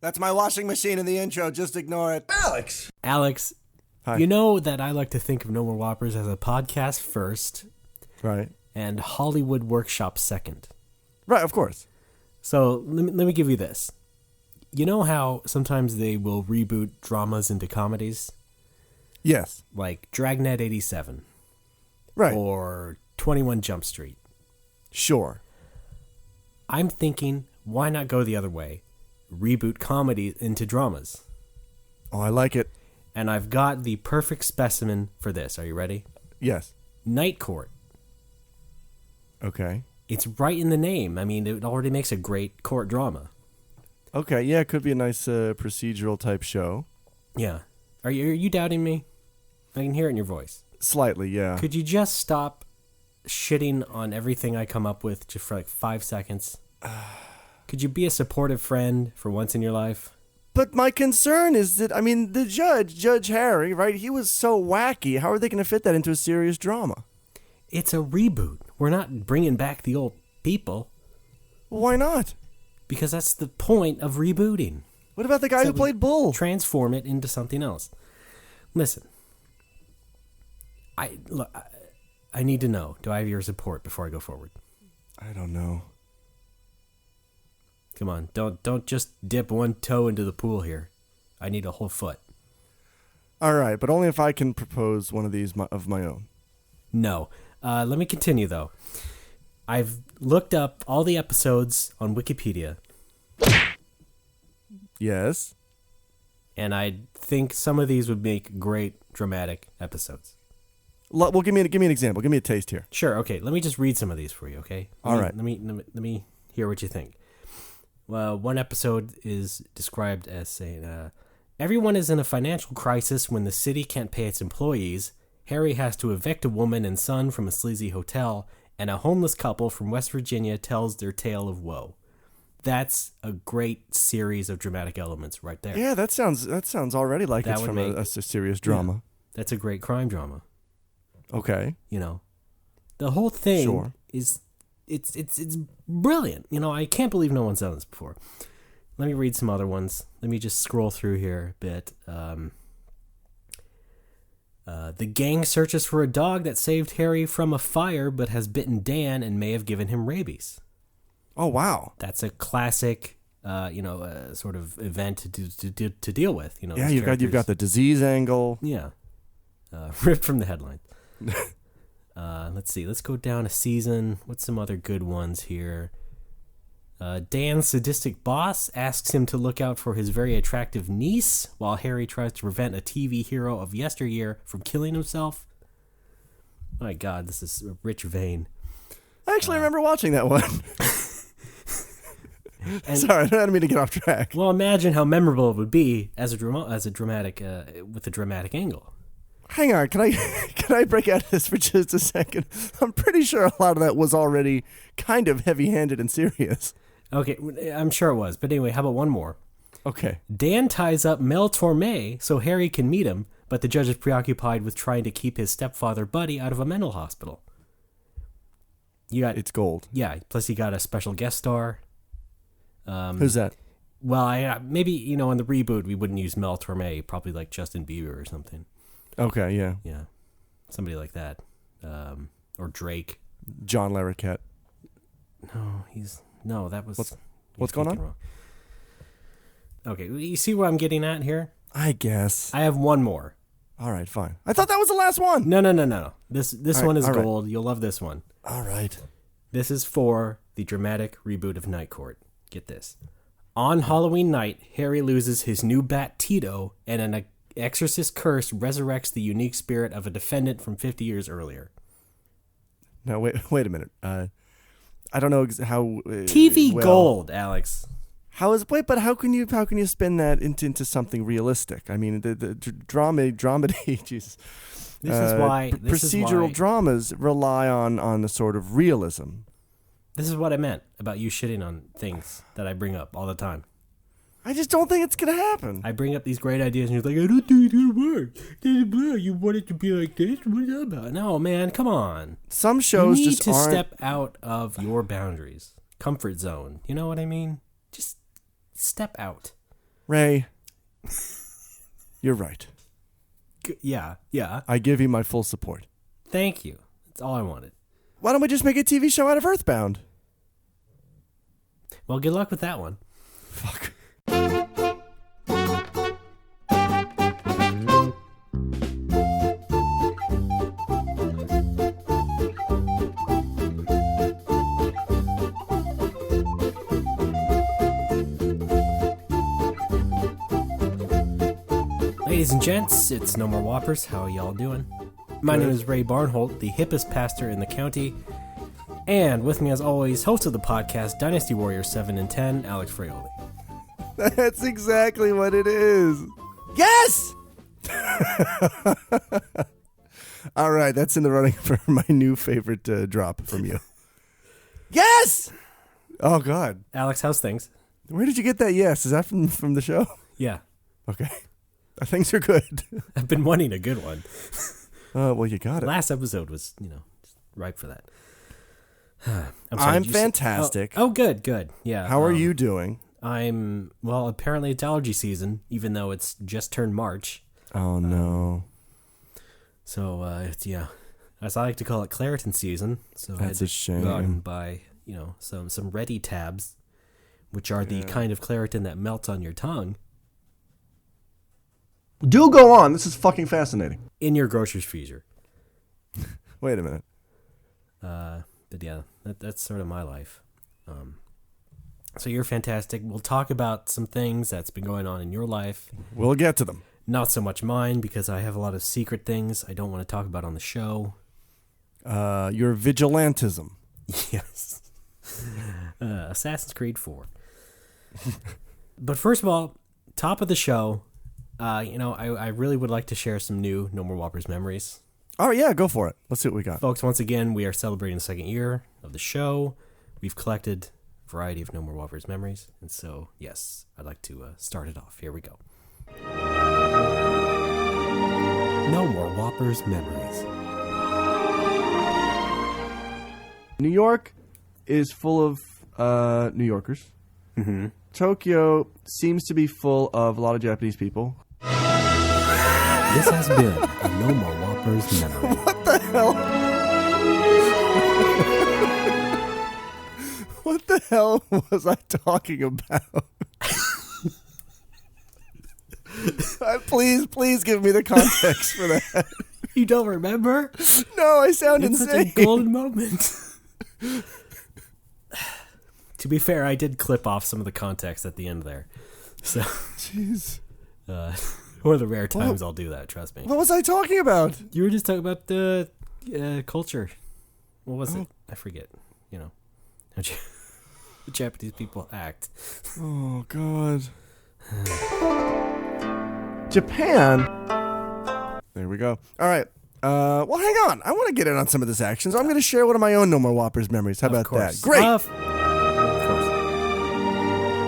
That's my washing machine in the intro. Just ignore it. Alex, Hi. you know that I like to think of No More Whoppers as a podcast first Right. and Hollywood Workshop second. Right, of course. So let me give you this. You know how sometimes they will reboot dramas into comedies? Yes. Like Dragnet 87 Right. or 21 Jump Street. Sure. I'm thinking, why not go the other way? Reboot comedies into dramas. Oh, I like it. And I've got the perfect specimen for this. Are you ready? Yes. Night Court. Okay. It's right in the name. I mean, it already makes a great court drama. Okay, yeah, it could be a nice procedural type show. Yeah. Are you doubting me? I can hear it in your voice. Slightly, yeah. Could you just stop shitting on everything I come up with just for like 5 seconds? Could you be a supportive friend for once in your life? But my concern is that, I mean, the Judge Harry, right, he was so wacky. How are they going to fit that into a serious drama? It's a reboot. We're not bringing back the old people. Why not? Because that's the point of rebooting. What about the guy who played Bull? Transform it into something else. Listen. I need to know. Do I have your support before I go forward? I don't know. Come on. Don't just dip one toe into the pool here. I need a whole foot. All right, but only if I can propose one of these of my own. No. Let me continue, though. I've looked up all the episodes on Wikipedia. Yes. And I think some of these would make great dramatic episodes. Well, give me an example. Give me a taste here. Sure. Okay. Let me just read some of these for you. Okay. All right. Let me hear what you think. Well, one episode is described as saying, everyone is in a financial crisis when the city can't pay its employees. Harry has to evict a woman and son from a sleazy hotel, and a homeless couple from West Virginia tells their tale of woe. That's a great series of dramatic elements right there. Yeah, that sounds already like That it's would from make- a serious drama. Yeah, that's a great crime drama. Okay. You know, the whole thing Sure. is it's brilliant. You know, I can't believe no one's done this before. Let me read some other ones. Let me just scroll through here a bit. The gang searches for a dog that saved Harry from a fire but has bitten Dan and may have given him rabies. Oh, wow. That's a classic, sort of event to deal with. You know, Yeah, these you've got the disease angle. yeah, ripped from the headline. Let's see. Let's go down a season. What's some other good ones here? Dan's sadistic boss asks him to look out for his very attractive niece while Harry tries to prevent a TV hero of yesteryear from killing himself. My God, this is a rich vein. I actually remember watching that one. Sorry, I didn't mean to get off track. Well, imagine how memorable it would be as a dramatic with a dramatic angle. Hang on, can I break out of this for just a second? I'm pretty sure a lot of that was already kind of heavy-handed and serious. Okay, I'm sure it was. But anyway, how about one more? Okay. Dan ties up Mel Torme so Harry can meet him, but the judge is preoccupied with trying to keep his stepfather Buddy out of a mental hospital. It's gold. Yeah, plus you got a special guest star. Who's that? Well, maybe, in the reboot we wouldn't use Mel Torme, probably like Justin Bieber or something. Okay, yeah. Yeah, somebody like that. Or Drake. John Larroquette. No, that was... What's going on? Wrong. Okay, you see what I'm getting at here? I guess. I have one more. All right, fine. I thought that was the last one. No. This one is all right. gold. You'll love this one. All right. This is for the dramatic reboot of Night Court. Get this. On Halloween night, Harry loses his new bat Tito, and an exorcist curse resurrects the unique spirit of a defendant from 50 years earlier. Now, wait a minute. I don't know how... TV gold, Alex. How can you spin that into something realistic? I mean, the dramedy, Jesus. This is why procedural dramas rely on a sort of realism. This is what I meant about you shitting on things that I bring up all the time. I just don't think it's gonna happen. I bring up these great ideas, and you're like, I don't think it's gonna work. You want it to be like this? What's that about? No, man, come on. Some shows you need just to aren't... step out of your boundaries, comfort zone. You know what I mean? Just step out. Ray, you're right. Yeah. I give you my full support. Thank you. That's all I wanted. Why don't we just make a TV show out of Earthbound? Well, good luck with that one. Fuck. Ladies and gents, it's No More Whoppers. How are y'all doing? My name is Ray Barnholt, the hippest pastor in the county. And with me, as always, host of the podcast, Dynasty Warrior 7 and 10, Alex Fraioli. That's exactly what it is. Yes! All right, that's in the running for my new favorite drop from you. Yes! Oh, God. Alex, how's things? Where did you get that yes? Is that from the show? Yeah. Okay. Things are good. I've been wanting a good one. Well, you got it. Last episode was, just ripe for that. I'm fantastic. Oh, good. Yeah. How are you doing? Well, apparently it's allergy season, even though it's just turned March. Oh, no. So, as I like to call it, Claritin season. So that's a shame. Go out and buy, some Ready tabs, which are the kind of Claritin that melts on your tongue. Do go on. This is fucking fascinating. In your grocery freezer. Wait a minute. But yeah, that's sort of my life. So you're fantastic. We'll talk about some things that's been going on in your life. We'll get to them. Not so much mine, because I have a lot of secret things I don't want to talk about on the show. Your vigilantism. Yes. Assassin's Creed 4. But first of all, top of the show, I really would like to share some new No More Whoppers memories. Oh, yeah, go for it. Let's see what we got. Folks, once again, we are celebrating the second year of the show. We've collected a variety of No More Whoppers memories. And so, yes, I'd like to start it off. Here we go. No More Whoppers memories. New York is full of New Yorkers. Mm-hmm. Tokyo seems to be full of a lot of Japanese people. This has been a No More Whoppers memory. What the hell? What the hell was I talking about? Please give me the context for that. You don't remember? No, I sound It's insane. such a golden moment. To be fair, I did clip off some of the context at the end there. So, jeez. One of the rare times I'll do that, trust me. What was I talking about? You were just talking about the culture. What was it? I forget. How the Japanese people act. Oh, God. Japan. There we go. All right. Well, hang on. I want to get in on some of this action, so I'm going to share one of my own No More Whoppers memories. How about that? Great. Of course.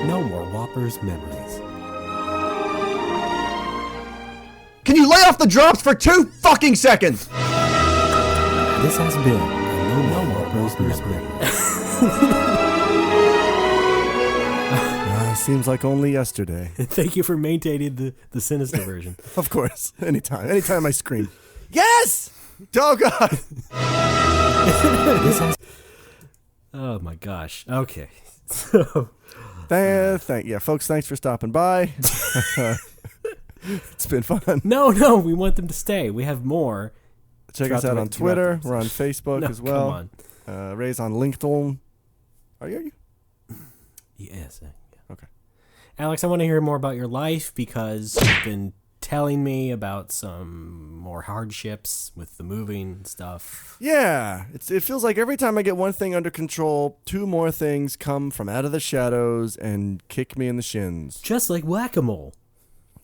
No More Whoppers memories. Can you lay off the drops for 2 fucking seconds? This has been a No More Whoppers memory. Seems like only yesterday. Thank you for maintaining the sinister version. Of course. Anytime I scream. Yes! Oh, God. Oh, my gosh. Okay. So, folks, thanks for stopping by. It's been fun. No, we want them to stay. We have more. Check us out on Twitter. We're on Facebook as well. Come on. Ray's on LinkedIn. Are you? Yes. Okay. Alex, I want to hear more about your life because you've been telling me about some more hardships with the moving stuff. Yeah. It feels like every time I get one thing under control, 2 more things come from out of the shadows and kick me in the shins. Just like whack-a-mole.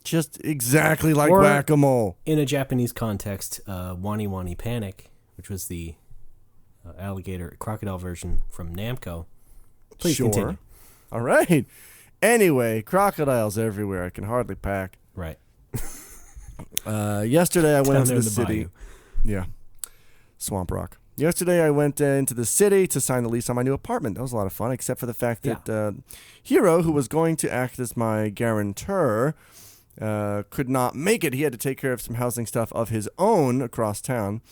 Just exactly like whack-a-mole. In a Japanese context, Wani Wani Panic, which was the crocodile version from Namco. Please continue. All right. Anyway, crocodiles everywhere. I can hardly pack. Right. Yesterday I went into the city. Bayou. Yeah. Swamp Rock. Yesterday, I went into the city to sign the lease on my new apartment. That was a lot of fun, except for the fact that Hiro, who was going to act as my guarantor, could not make it. He had to take care of some housing stuff of his own across town.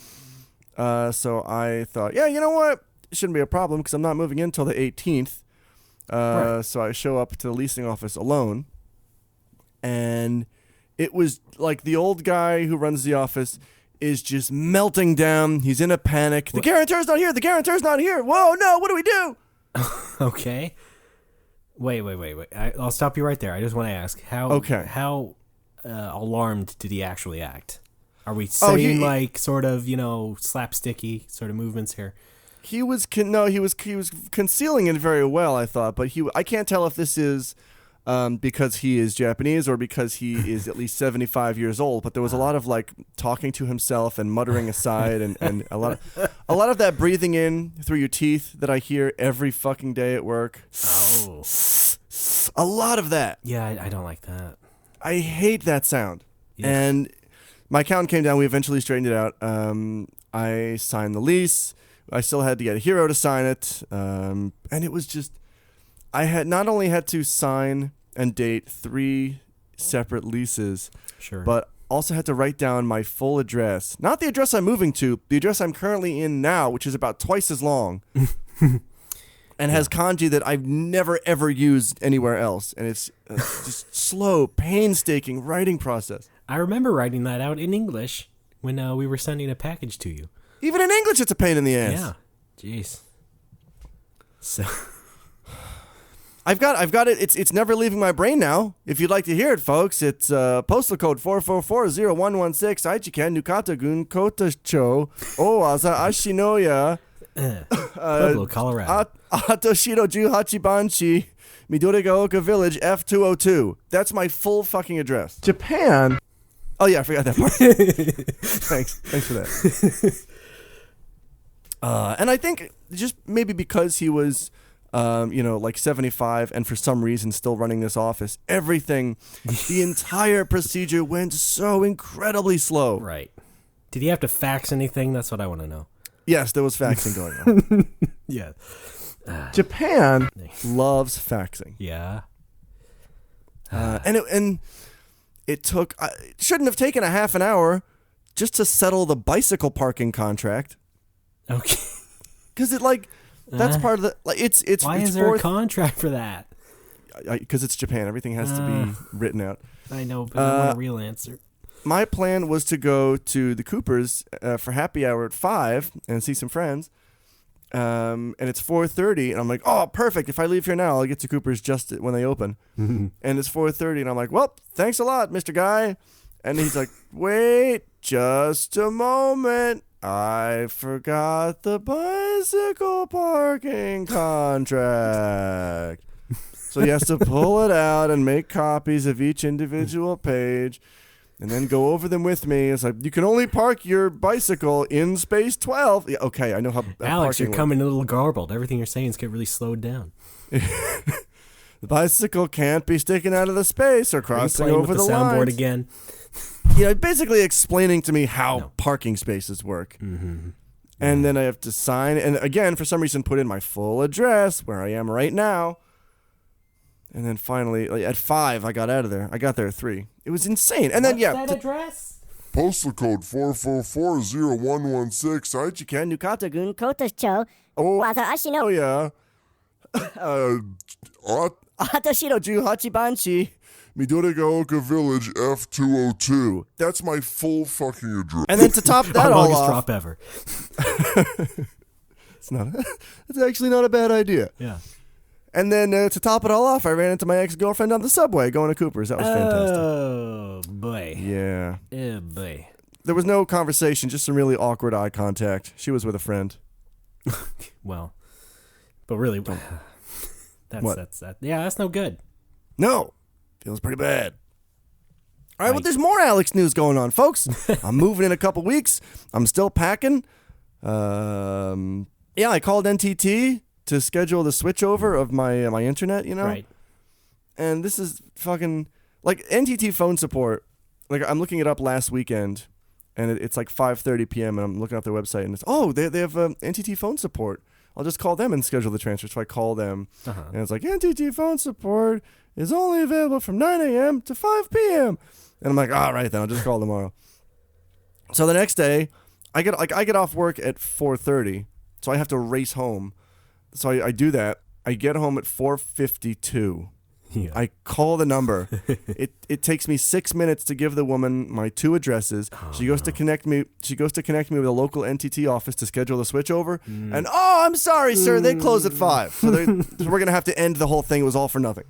So I thought, yeah, you know what? It shouldn't be a problem because I'm not moving in until the 18th. Right. So I show up to the leasing office alone. And it was like the old guy who runs the office is just melting down. He's in a panic. The guarantor's not here. The guarantor's not here. Whoa, no, what do we do? Okay. Wait. I'll stop you right there. I just want to ask, how alarmed did he actually act? Are we saying sort of, slapsticky sort of movements here? He was concealing it very well, I thought, but I can't tell if this is because he is Japanese or because he is at least 75 years old. But there was a lot of talking to himself and muttering aside, and a lot of that breathing in through your teeth that I hear every fucking day at work. Oh, a lot of that. Yeah, I don't like that. I hate that sound. Yeah. And my accountant came down. We eventually straightened it out. I signed the lease. I still had to get a Hiro to sign it. And it was just, I had not only had to sign and date 3 separate leases, sure, but also had to write down my full address. Not the address I'm moving to, the address I'm currently in now, which is about twice as long. And has kanji that I've never, ever used anywhere else. And it's just slow, painstaking writing process. I remember writing that out in English when we were sending a package to you. Even in English, it's a pain in the ass. Yeah. Jeez. So I've got it. It's never leaving my brain now. If you'd like to hear it, folks, it's postal code 4440116 Aichiken Nukata-gun Kotacho Owaza Ashinoya Pueblo, Colorado. Atoshiro Juhachibanshi Midorigaoka Village F202. That's my full fucking address. Japan. Oh yeah, I forgot that part. Thanks for that. And I think just maybe because he was, 75 and for some reason still running this office, the entire procedure went so incredibly slow. Right. Did he have to fax anything? That's what I want to know. Yes, there was faxing going on. Yeah. Japan loves faxing. Yeah. And it took, it shouldn't have taken a half an hour just to settle the bicycle parking contract. Okay. Because that's part of the, it's why is there a contract for that? Because it's Japan. Everything has to be written out. I know, but I want a real answer. My plan was to go to the Coopers for happy hour at 5 and see some friends. And it's 4:30, and I'm like, oh, perfect. If I leave here now, I'll get to Cooper's just when they open. And it's 4:30, and I'm like, well, thanks a lot, Mr. Guy. And he's like, wait just a moment. I forgot the bicycle parking contract. So he has to pull it out and make copies of each individual page and then go over them with me. It's like, you can only park your bicycle in space 12. Yeah, okay, I know how Alex, you're coming a little garbled. Everything you're saying is getting really slowed down. The bicycle can't be sticking out of the space or crossing over the soundboard lines. Again. Basically explaining to me how parking spaces work. Mm-hmm. And then I have to sign, and again, for some reason, put in my full address, where I am right now. And then finally, at 5, I got out of there. I got there at 3. It was insane. And then, What's that address? Postal code 4440116 Aichiken Nukata-gun Kotacho Waza Ashino Atoshiro Juhachibanshi Midorigaoka Village F202. That's my full fucking address. And then to top that all longest off, drop ever. It's actually not a bad idea. Yeah. And then to top it all off, I ran into my ex-girlfriend on the subway going to Cooper's. That was fantastic. Oh, boy. Yeah. Oh, boy. There was no conversation, just some really awkward eye contact. She was with a friend. Well, but really, that's no good. No. Feels pretty bad. All right, well, there's more Alex news going on, folks. I'm moving in a couple weeks. I'm still packing. I called NTT to schedule the switchover of my internet, Right. And this is fucking, NTT phone support, I'm looking it up last weekend, and it's like 5:30 p.m. and I'm looking up their website and it's they have NTT phone support. I'll just call them and schedule the transfer. So I call them and it's like NTT phone support is only available from 9 a.m. to 5 p.m. And I'm like, all right, then I'll just call tomorrow. So the next day, I get off work at 4:30, so I have to race home. So I do that. I get home at 4:52. Yeah. I call the number. It takes me 6 minutes to give the woman my 2 addresses. She goes to connect me. She goes to connect me with a local NTT office to schedule the switchover. And I'm sorry, sir, they close at 5. So we're gonna have to end the whole thing. It was all for nothing.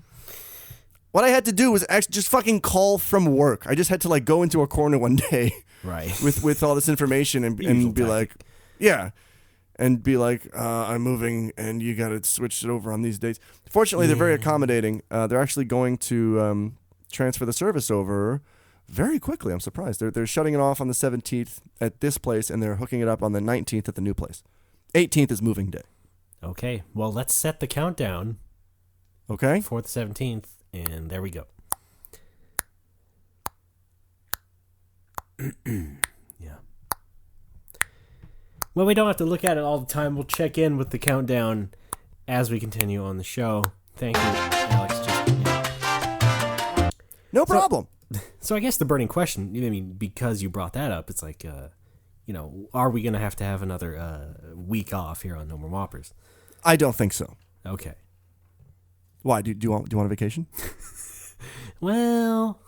What I had to do was actually just fucking call from work. I just had to like go into a corner one day, right, with all this information and be like, yeah. And be like, I'm moving, and you got to switch it over on these dates. Fortunately, they're very accommodating. They're actually going to transfer the service over very quickly. I'm surprised. They're shutting it off on the 17th at this place, and they're hooking it up on the 19th at the new place. 18th is moving day. Okay, well, let's set the countdown. Okay. For the 17th, and there we go. Yeah. Well, we don't have to look at it all the time. We'll check in with the countdown as we continue on the show. Thank you, Alex. No problem. So I guess the burning question, I mean, because you brought that up, it's like, are we going to have another week off here on No More Whoppers? I don't think so. Okay. Why? Do you want a vacation? Well,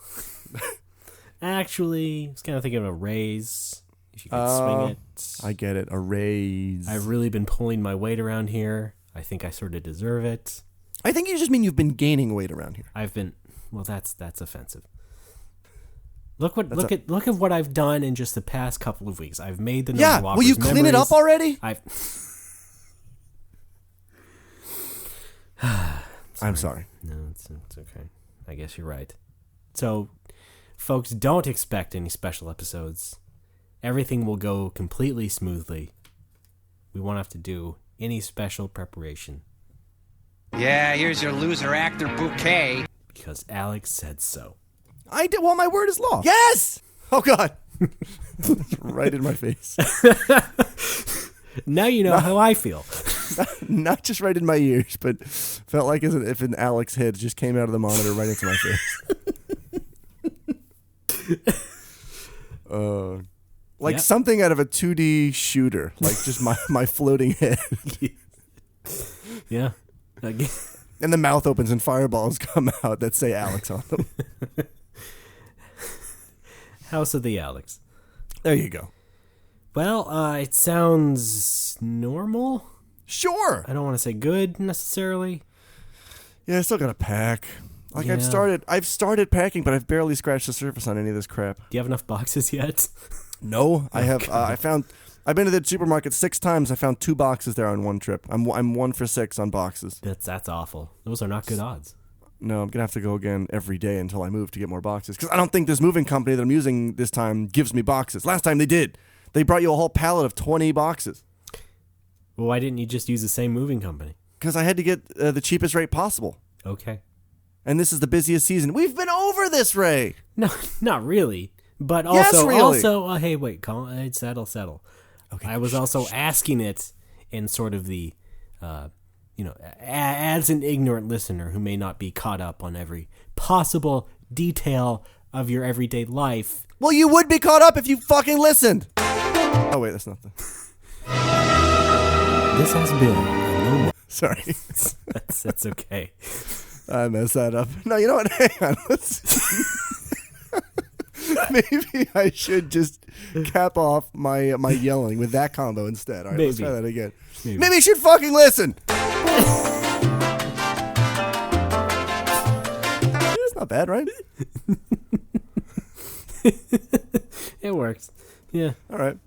actually, I was kind of thinking of a raise. If you could swing it. I get it. A raise. I've really been pulling my weight around here. I think I sort of deserve it. I think you just mean you've been gaining weight around here. I've been. Well, that's offensive. Look at what I've done in just the past couple of weeks. I've made the No More Whoppers. Will you clean it up already? I'm sorry. No, it's okay. I guess you're right. So, folks, don't expect any special episodes. Everything will go completely smoothly. We won't have to do any special preparation. Yeah, here's your loser actor bouquet. Because Alex said so. I did. Well, my word is law. Yes! Oh, God. Right in my face. Now you know how I feel. Not just right in my ears, but felt like as if an Alex head just came out of the monitor right into my face. Like something out of a 2D shooter. Like just my floating head. Yeah. And the mouth opens and fireballs come out that say Alex on them. House of the Alex. There you go. Well, it sounds normal. Sure. I don't want to say good necessarily. Yeah, I still gotta pack. Like Yeah. I've started packing, but I've barely scratched the surface on any of this crap. Do you have enough boxes yet? No, I have. I've been to the supermarket 6 times. I found 2 boxes there on one trip. I'm 1 for 6 on boxes. That's awful. Those are not good odds. No, I'm gonna have to go again every day until I move to get more boxes. Because I don't think this moving company that I'm using this time gives me boxes. Last time they did. They brought you a whole pallet of 20 boxes. Well, why didn't you just use the same moving company? Because I had to get the cheapest rate possible. Okay. And this is the busiest season. We've been over this, Ray. No, not really. But Yes, also, really. Hey, wait, settle. Okay. I was also asking it in sort of the, as an ignorant listener who may not be caught up on every possible detail of your everyday life. Well, you would be caught up if you fucking listened. Oh, wait, that's nothing. This has been... Sorry. That's okay. I messed that up. No, you know what? Hang on. Maybe I should just cap off my yelling with that combo instead. All right, let's try that again. Maybe you should fucking listen. It's not bad, right? It works. Yeah. All right.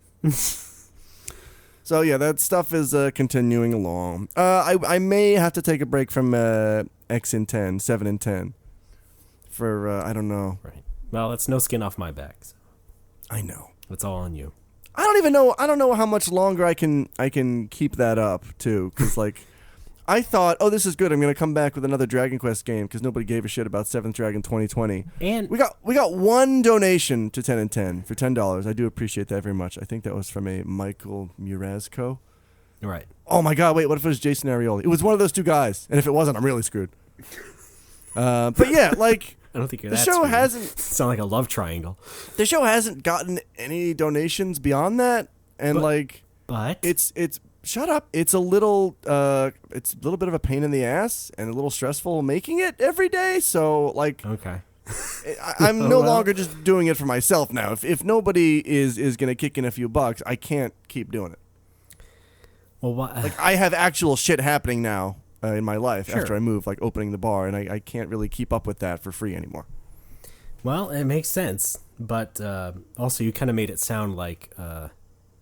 So yeah, that stuff is continuing along. I may have to take a break from X in 10, 7 in 10 for I don't know. Right. Well, that's no skin off my back. So. I know. It's all on you. I don't even know. I don't know how much longer I can keep that up too, because like I thought, oh, this is good. I'm going to come back with another Dragon Quest game because nobody gave a shit about 7th Dragon 2020. And we got one donation to 10 and 10 for $10. I do appreciate that very much. I think that was from a Michael Murazco. Right. Oh my God! Wait, what if it was Jason Arioli? It was one of those two guys, and if it wasn't, I'm really screwed. But yeah, like I don't think you're the that show screwed. hasn't. Sound like a love triangle. The show hasn't gotten any donations beyond that, and But it's shut up. It's a little bit of a pain in the ass and a little stressful making it every day. So like, okay. I'm no longer just doing it for myself now. If nobody is gonna kick in a few bucks, I can't keep doing it. Well, what? Like I have actual shit happening now in my life Sure. after I moved, like opening the bar, and I can't really keep up with that for free anymore. Well, it makes sense, but also you kind of made it sound like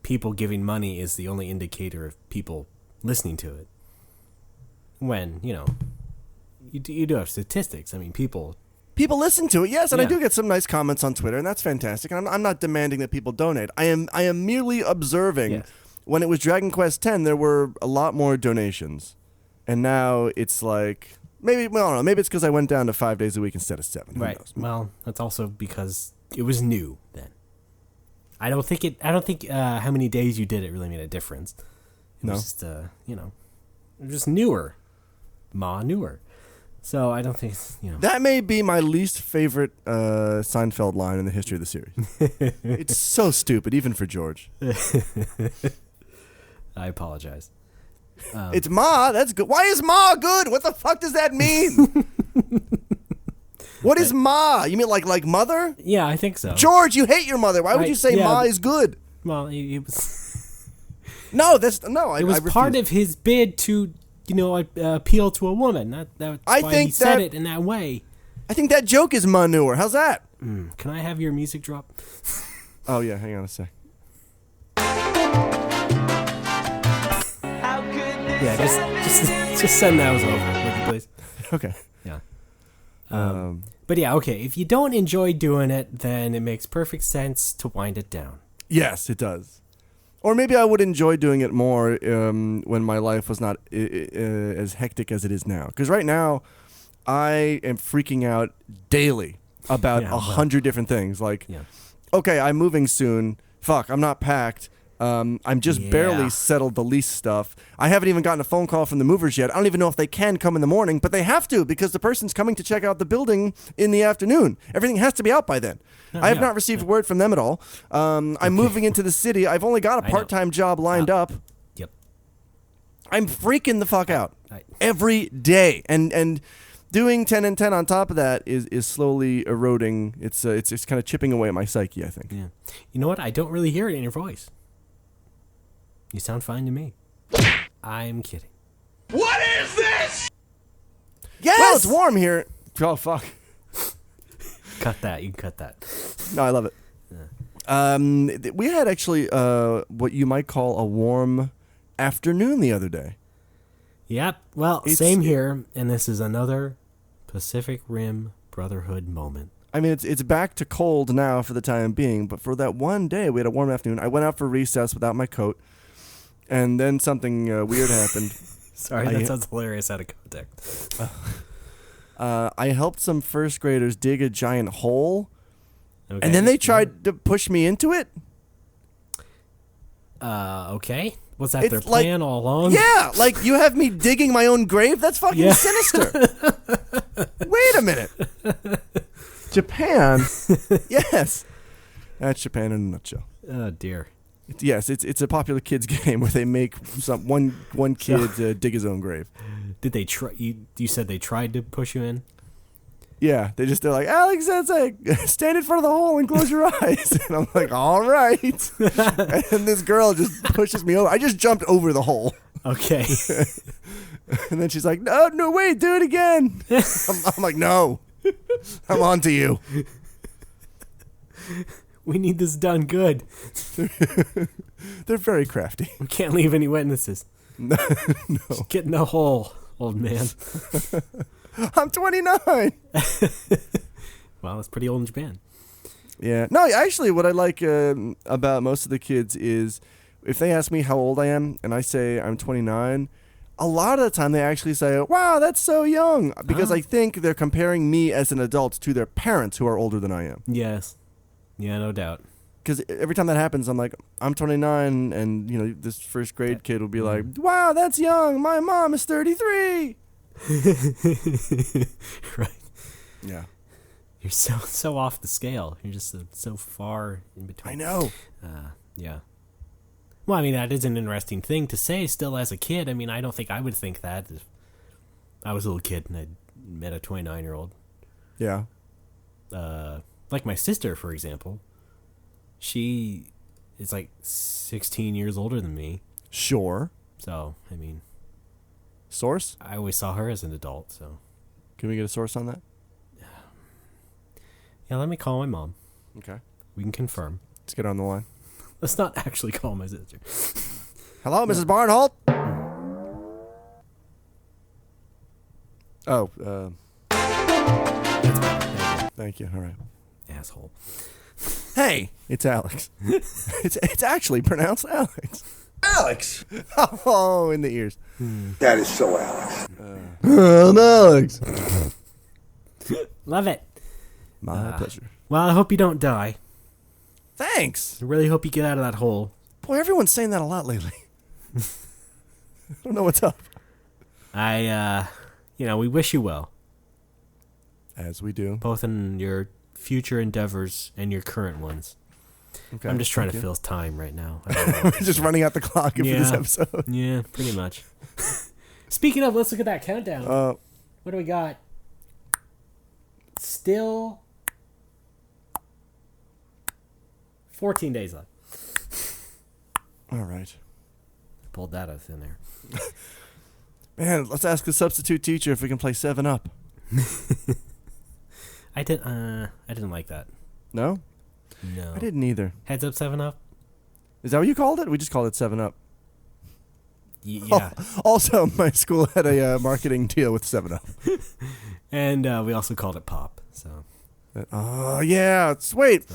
people giving money is the only indicator of people listening to it. When you do have statistics. I mean, people listen to it, yes, and I Yeah. do get some nice comments on Twitter, and that's fantastic. And I'm not demanding that people donate. I am merely observing. Yes. When it was Dragon Quest X, there were a lot more donations, and now it's like maybe I don't know. Maybe it's because I went down to 5 days a week instead of 7. Who right. knows? Well, that's also because it was new then. I don't think how many days you did it really made a difference. It No. was just just newer, newer. So I don't think That may be my least favorite Seinfeld line in the history of the series. It's so stupid, even for George. I apologize. It's Ma. That's good. Why is Ma good? What the fuck does that mean? What is Ma? You mean like mother? Yeah, I think so. George, you hate your mother. Why would you say yeah, Ma is good? Well, it was. No, that's no. It was part of his bid to, appeal to a woman. That's I why think he said that- it in that way. I think that joke is manure. How's that? Can I have your music drop? Oh yeah, hang on a sec. Yeah, just send those over, would you please? Okay. Yeah. But yeah, okay. If you don't enjoy doing it, then it makes perfect sense to wind it down. Yes, it does. Or maybe I would enjoy doing it more when my life was not as hectic as it is now. Because right now, I am freaking out daily about 100 different things. Like, okay, I'm moving soon. Fuck, I'm not packed. I'm just barely settled the lease stuff. I haven't even gotten a phone call from the movers yet. I don't even know if they can come in the morning, but they have to because the person's coming to check out the building in the afternoon. Everything has to be out by then. I have not received word from them at all. I'm moving into the city. I've only got a part-time job lined up. Yep. I'm freaking the fuck out every day. And doing 10 and 10 on top of that is slowly eroding. It's kind of chipping away at my psyche, I think. Yeah. You know what? I don't really hear it in your voice. You sound fine to me. I'm kidding. What is this? Yes! Well, it's warm here. Oh, fuck. Cut that. You can cut that. No, I love it. Yeah. We had actually what you might call a warm afternoon the other day. Yep. Well, same here. And this is another Pacific Rim Brotherhood moment. I mean, it's back to cold now for the time being, but for that one day, we had a warm afternoon. I went out for recess without my coat, and then something weird happened. Sorry, that sounds hilarious out of context. I helped some first graders dig a giant hole, Okay. and then they tried to push me into it. Okay. Was that their It's like- plan all along? Yeah, like you have me digging my own grave? That's fucking sinister. Wait a minute. Japan? Yes. That's Japan in a nutshell. Oh, dear. Yes, it's a popular kids game where they make one kid dig his own grave. Did they try? You said they tried to push you in? Yeah, they're like, Alex, stand in front of the hole and close your eyes. And I'm like, all right. And this girl just pushes me over. I just jumped over the hole. Okay. And then she's like, no, wait, do it again. I'm like, no, I'm on to you. We need this done good. They're very crafty. We can't leave any witnesses. No. Just get in the hole, old man. I'm 29. Well, that's pretty old in Japan. Yeah. No, actually, what I like about most of the kids is if they ask me how old I am and I say I'm 29, a lot of the time they actually say, wow, that's so young. Because I think they're comparing me as an adult to their parents who are older than I am. Yes. Yeah, no doubt. Because every time that happens, I'm like, I'm 29, and, you know, this first grade kid will be like, wow, that's young. My mom is 33. Right. Yeah. You're so off the scale. You're just so far in between. I know. Yeah. Well, I mean, that is an interesting thing to say still as a kid. I mean, I don't think I would think that if I was a little kid and I met a 29-year-old. Yeah. Like my sister, for example. She is like 16 years older than me. Sure. So, I mean. Source? I always saw her as an adult, so. Can we get a source on that? Yeah, let me call my mom. Okay. We can confirm. Let's get on the line. Let's not actually call my sister. Hello, Mrs. Barnholt? Oh, That's fine. thank you. All right. Asshole. Hey, it's Alex. it's actually pronounced Alex. Alex! Oh, in the ears. That is so Alex. I'm Alex. Love it. My pleasure. Well, I hope you don't die. Thanks. I really hope you get out of that hole. Boy, everyone's saying that a lot lately. I don't know what's up. We wish you well. As we do. Both in your future endeavors and your current ones. Okay. I'm just trying to Thank you. fill time right now. We're just running out the clock for this episode. Yeah, pretty much. Speaking of, let's look at that countdown. What do we got? Still 14 days left. All right. Pulled that out of thin air. Man, let's ask the substitute teacher if we can play 7-Up. I didn't like that. No? No. I didn't either. Heads up 7-Up? Is that what you called it? We just called it 7-Up. Yeah. Oh, also, my school had a marketing deal with 7-Up. And we also called it Pop. So. Oh, yeah. Wait.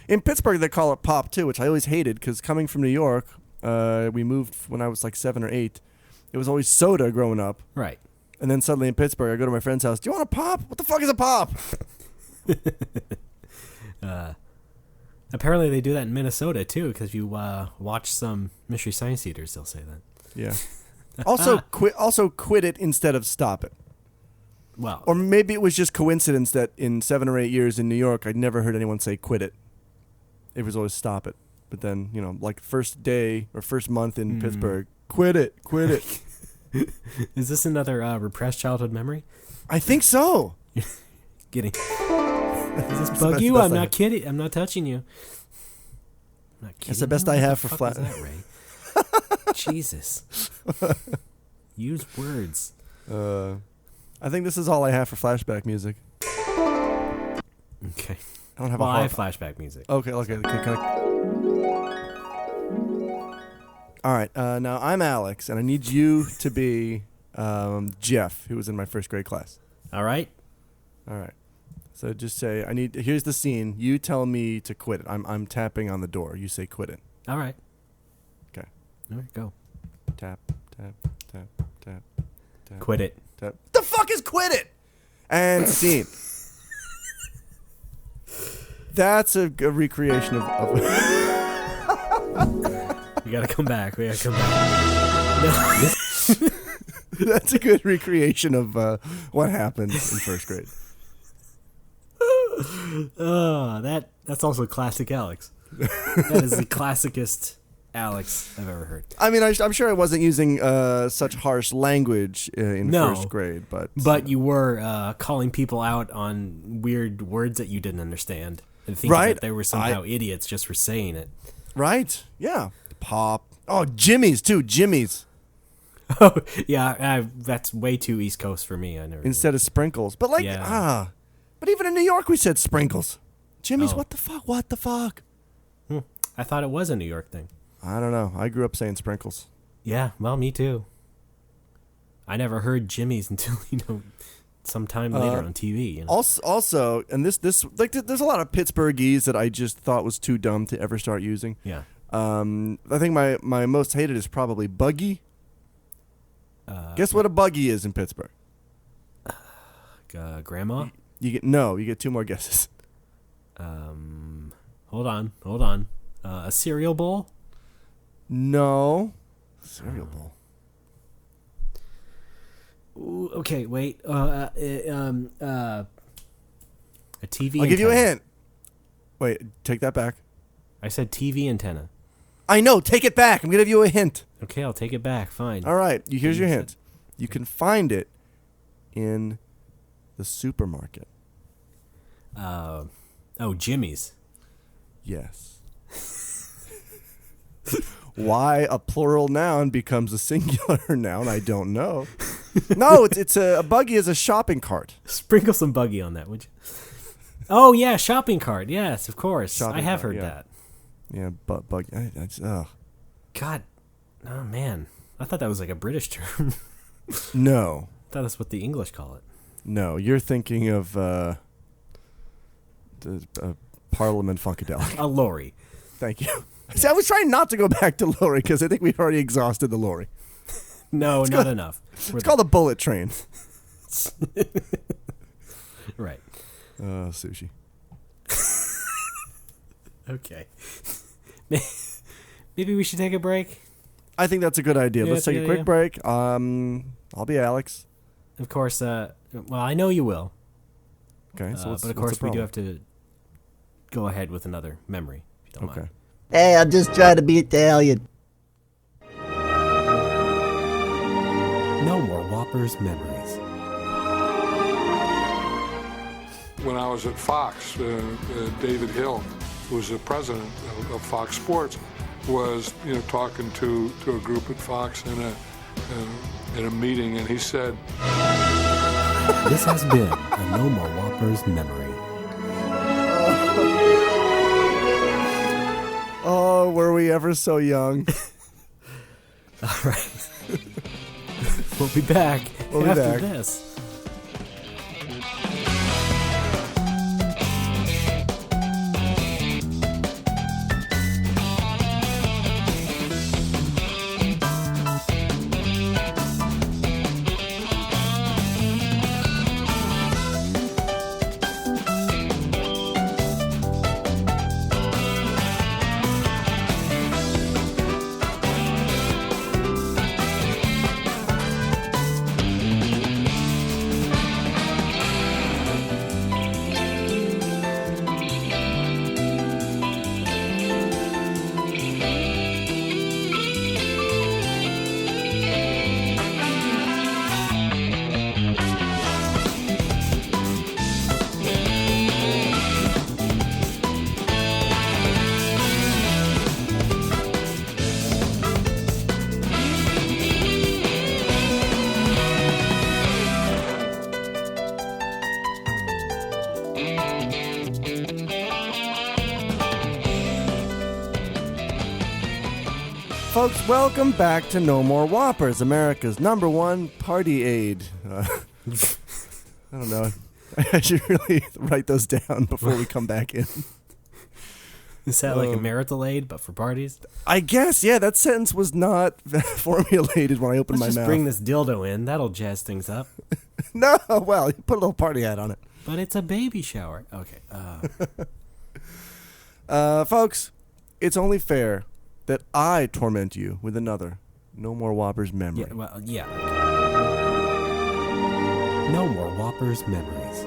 In Pittsburgh, they call it Pop, too, which I always hated because coming from New York, we moved when I was like 7 or 8. It was always soda growing up. Right. And then suddenly in Pittsburgh, I go to my friend's house. Do you want a pop? What the fuck is a pop? Apparently they do that in Minnesota too, because you watch some Mystery Science Theaters, they'll say that. Yeah. Also quit it instead of stop it. Well, Or maybe it was just coincidence that in 7 or 8 years in New York, I'd never heard anyone say quit it. It was always stop it. But then, like first day or first month in Pittsburgh, quit it. is this another repressed childhood memory? I think so. Does this bug you? I'm not kidding. I'm not touching you. I'm not kidding. That's the best I have for flat. Ray? Jesus. Use words. I think this is all I have for flashback music. Okay. I don't have I a have flashback music. Okay. All right. Now I'm Alex, and I need you to be Jeff, who was in my first grade class. All right. So just say here's the scene. You tell me to quit it. I'm tapping on the door. You say quit it. All right. Okay. All right, go. Tap, tap, tap, tap, tap. Quit it. Tap. The fuck is quit it? And scene. That's a recreation of We gotta come back. No. That's a good recreation of what happened in first grade. That's also classic Alex. That is the classicest Alex I've ever heard. I mean, I'm sure I wasn't using such harsh language in first grade, but you were calling people out on weird words that you didn't understand and thinking right? that they were somehow idiots just for saying it. Right? Yeah. Pop. Oh, Jimmy's too. Jimmy's. Oh yeah, that's way too East Coast for me. I never instead of sprinkles, but but even in New York we said sprinkles. Jimmy's. What the fuck? What the fuck? I thought it was a New York thing. I don't know. I grew up saying sprinkles. Yeah, well, me too. I never heard Jimmy's until sometime later on TV. Also, and this there's a lot of Pittsburghese that I just thought was too dumb to ever start using. Yeah. I think my most hated is probably buggy. Guess what a buggy is in Pittsburgh? Grandma? You get 2 more guesses. Hold on. A cereal bowl? No. Cereal bowl. Ooh, okay, wait. A TV I'll give you a antenna. hint. Wait, take that back. I said TV antenna. I know, take it back. I'm going to give you a hint. Okay, I'll take it back. Fine. All right, here's your hint. You can find it in the supermarket. Jimmy's. Yes. Why a plural noun becomes a singular noun, I don't know. No, it's a buggy is a shopping cart. Sprinkle some buggy on that, would you? Oh, yeah, shopping cart. Yes, of course. Shopping I have cart, heard yeah. that. Yeah, but buggy. God. Oh, man. I thought that was like a British term. No. I thought that's what the English call it. No, you're thinking of the Parliament Funkadelic. A lorry. Thank you. See, I was trying not to go back to lorry because I think we've already exhausted the lorry. No, not enough. It's called a bullet train. Right. Sushi. Okay. Maybe we should take a break. I think that's a good idea. Yeah, Let's take a quick break. I'll be Alex. Of course. Well, I know you will. Okay. So but of course, we do have to go ahead with another memory, if you don't mind. Hey, I'm just trying to be Italian. No more Whoppers memories. When I was at Fox, David Hill, who was the president of Fox Sports, was talking to a group at Fox in a meeting, and he said, "This has been a No More Whoppers memory." Oh, were we ever so young? All right. We'll be back after this. Folks, welcome back to No More Whoppers, America's #1 party aid. I don't know. I should really write those down before we come back in. Is that like a marital aid, but for parties? I guess, yeah. That sentence was not formulated when I opened my Let's mouth. just bring this dildo in. That'll jazz things up. No, well, you put a little party hat on it. But it's a baby shower. Okay. Folks, it's only fair that I torment you with another No More Whoppers memory. Yeah, well, yeah. No more Whoppers memories.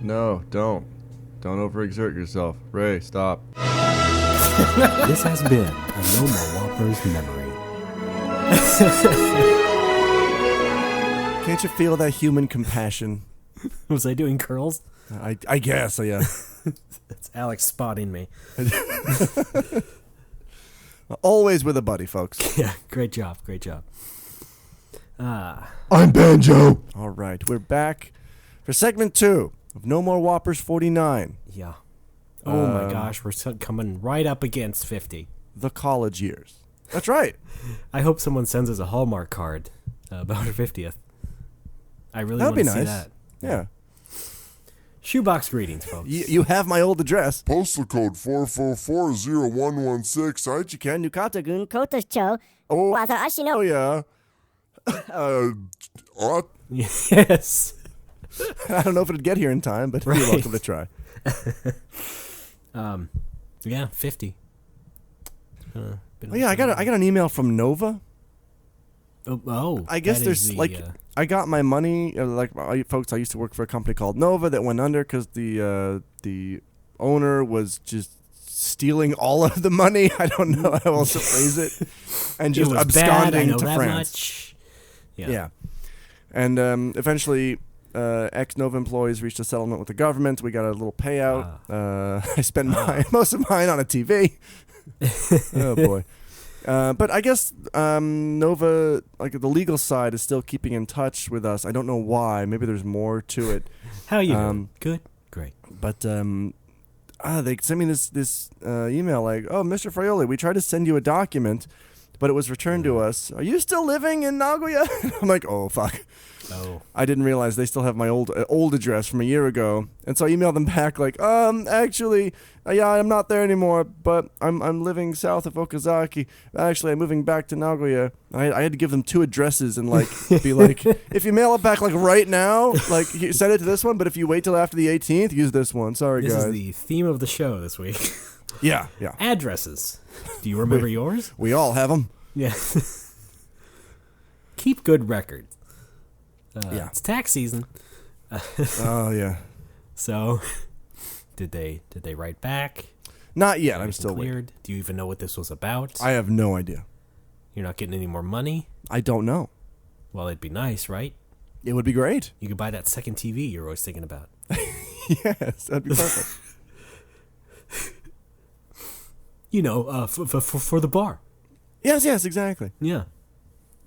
No, don't. Don't overexert yourself. Ray, stop. This has been a No More Whoppers memory. Can't you feel that human compassion? Was I doing curls? I guess, yeah. That's Alex spotting me. Always with a buddy, folks. Yeah, great job, great job. I'm Banjo. All right, we're back for segment 2 of No More Whoppers 49. Yeah. Oh my gosh, we're coming right up against 50. The college years. That's right. I hope someone sends us a Hallmark card about our 50th. I really want to see that. Yeah. Shoebox greetings, folks. You have my old address. Postal code 4440116. Aichiken Nukata Cutest, 와서 아시노. Oh, yeah. Yes. I don't know if it'd get here in time, but you're Right. welcome to try. Yeah, 50. Oh, yeah, I got an email from Nova. I guess there's I got my money. Folks, I used to work for a company called Nova that went under because the owner was just stealing all of the money. I don't know how else to phrase it, and just absconding to France. Much. Yeah. And eventually, ex-Nova employees reached a settlement with the government. We got a little payout. I spent most of mine on a TV. Oh, boy. But I guess Nova, like the legal side, is still keeping in touch with us. I don't know why. Maybe there's more to it. How you doing? Good? Great. But they sent me this email like, oh, Mr. Fraioli, we tried to send you a document, but it was returned to us. Are you still living in Nagoya? I'm like, oh, fuck. Oh. I didn't realize they still have my old address from a year ago. And so I emailed them back like, actually, yeah, I'm not there anymore, but I'm living south of Okazaki. Actually, I'm moving back to Nagoya. I had to give them 2 addresses and like be like, if you mail it back like right now, like you send it to this one, but if you wait till after the 18th, use this one. Sorry, This guys. is the theme of the show this week. Yeah. Addresses. Do you remember yours? We all have them. Yeah. Keep good records. Yeah. It's tax season. Oh, yeah. So, did they write back? Not yet. I'm still waiting. cleared. Do you even know what this was about? I have no idea. You're not getting any more money? I don't know. Well, it'd be nice, right? It would be great. You could buy that second TV you're always thinking about. Yes, that'd be perfect. You know, for the bar. Yes, exactly. Yeah.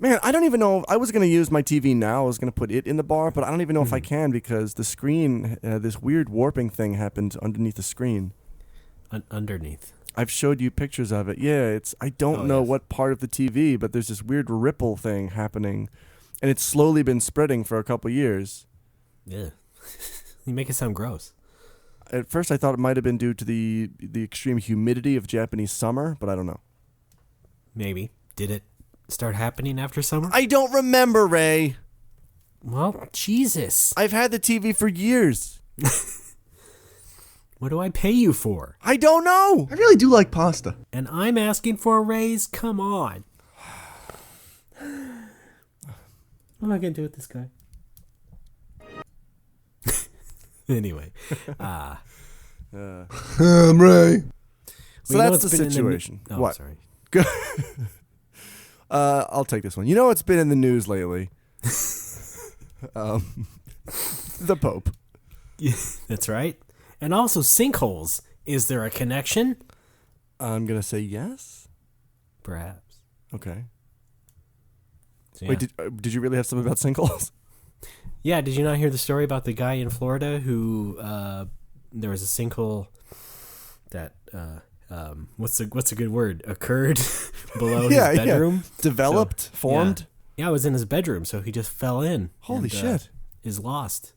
Man, I don't even know. I was going to use my TV now. I was going to put it in the bar, but I don't even know if I can because the screen, this weird warping thing happened underneath the screen. Underneath. I've showed you pictures of it. Yeah, I don't know what part of the TV, but there's this weird ripple thing happening, and it's slowly been spreading for a couple years. Yeah. You make it sound gross. At first, I thought it might have been due to the extreme humidity of Japanese summer, but I don't know. Maybe. Did it start happening after summer? I don't remember, Ray. Well, Jesus. I've had the TV for years. What do I pay you for? I don't know. I really do like pasta. And I'm asking for a raise? Come on. What am I going to do with this guy? Anyway. Ray. So that's the situation. What? Sorry. I'll take this one. You know what's been in the news lately? The Pope. Yeah, that's right. And also sinkholes. Is there a connection? I'm going to say yes. Perhaps. Okay. So, yeah. Wait, did you really have something about sinkholes? Yeah, did you not hear the story about the guy in Florida who there was a sinkhole that what's a good word? Occurred below his bedroom. Yeah. Developed, formed. Yeah, it was in his bedroom, so he just fell in. Holy shit. Is lost.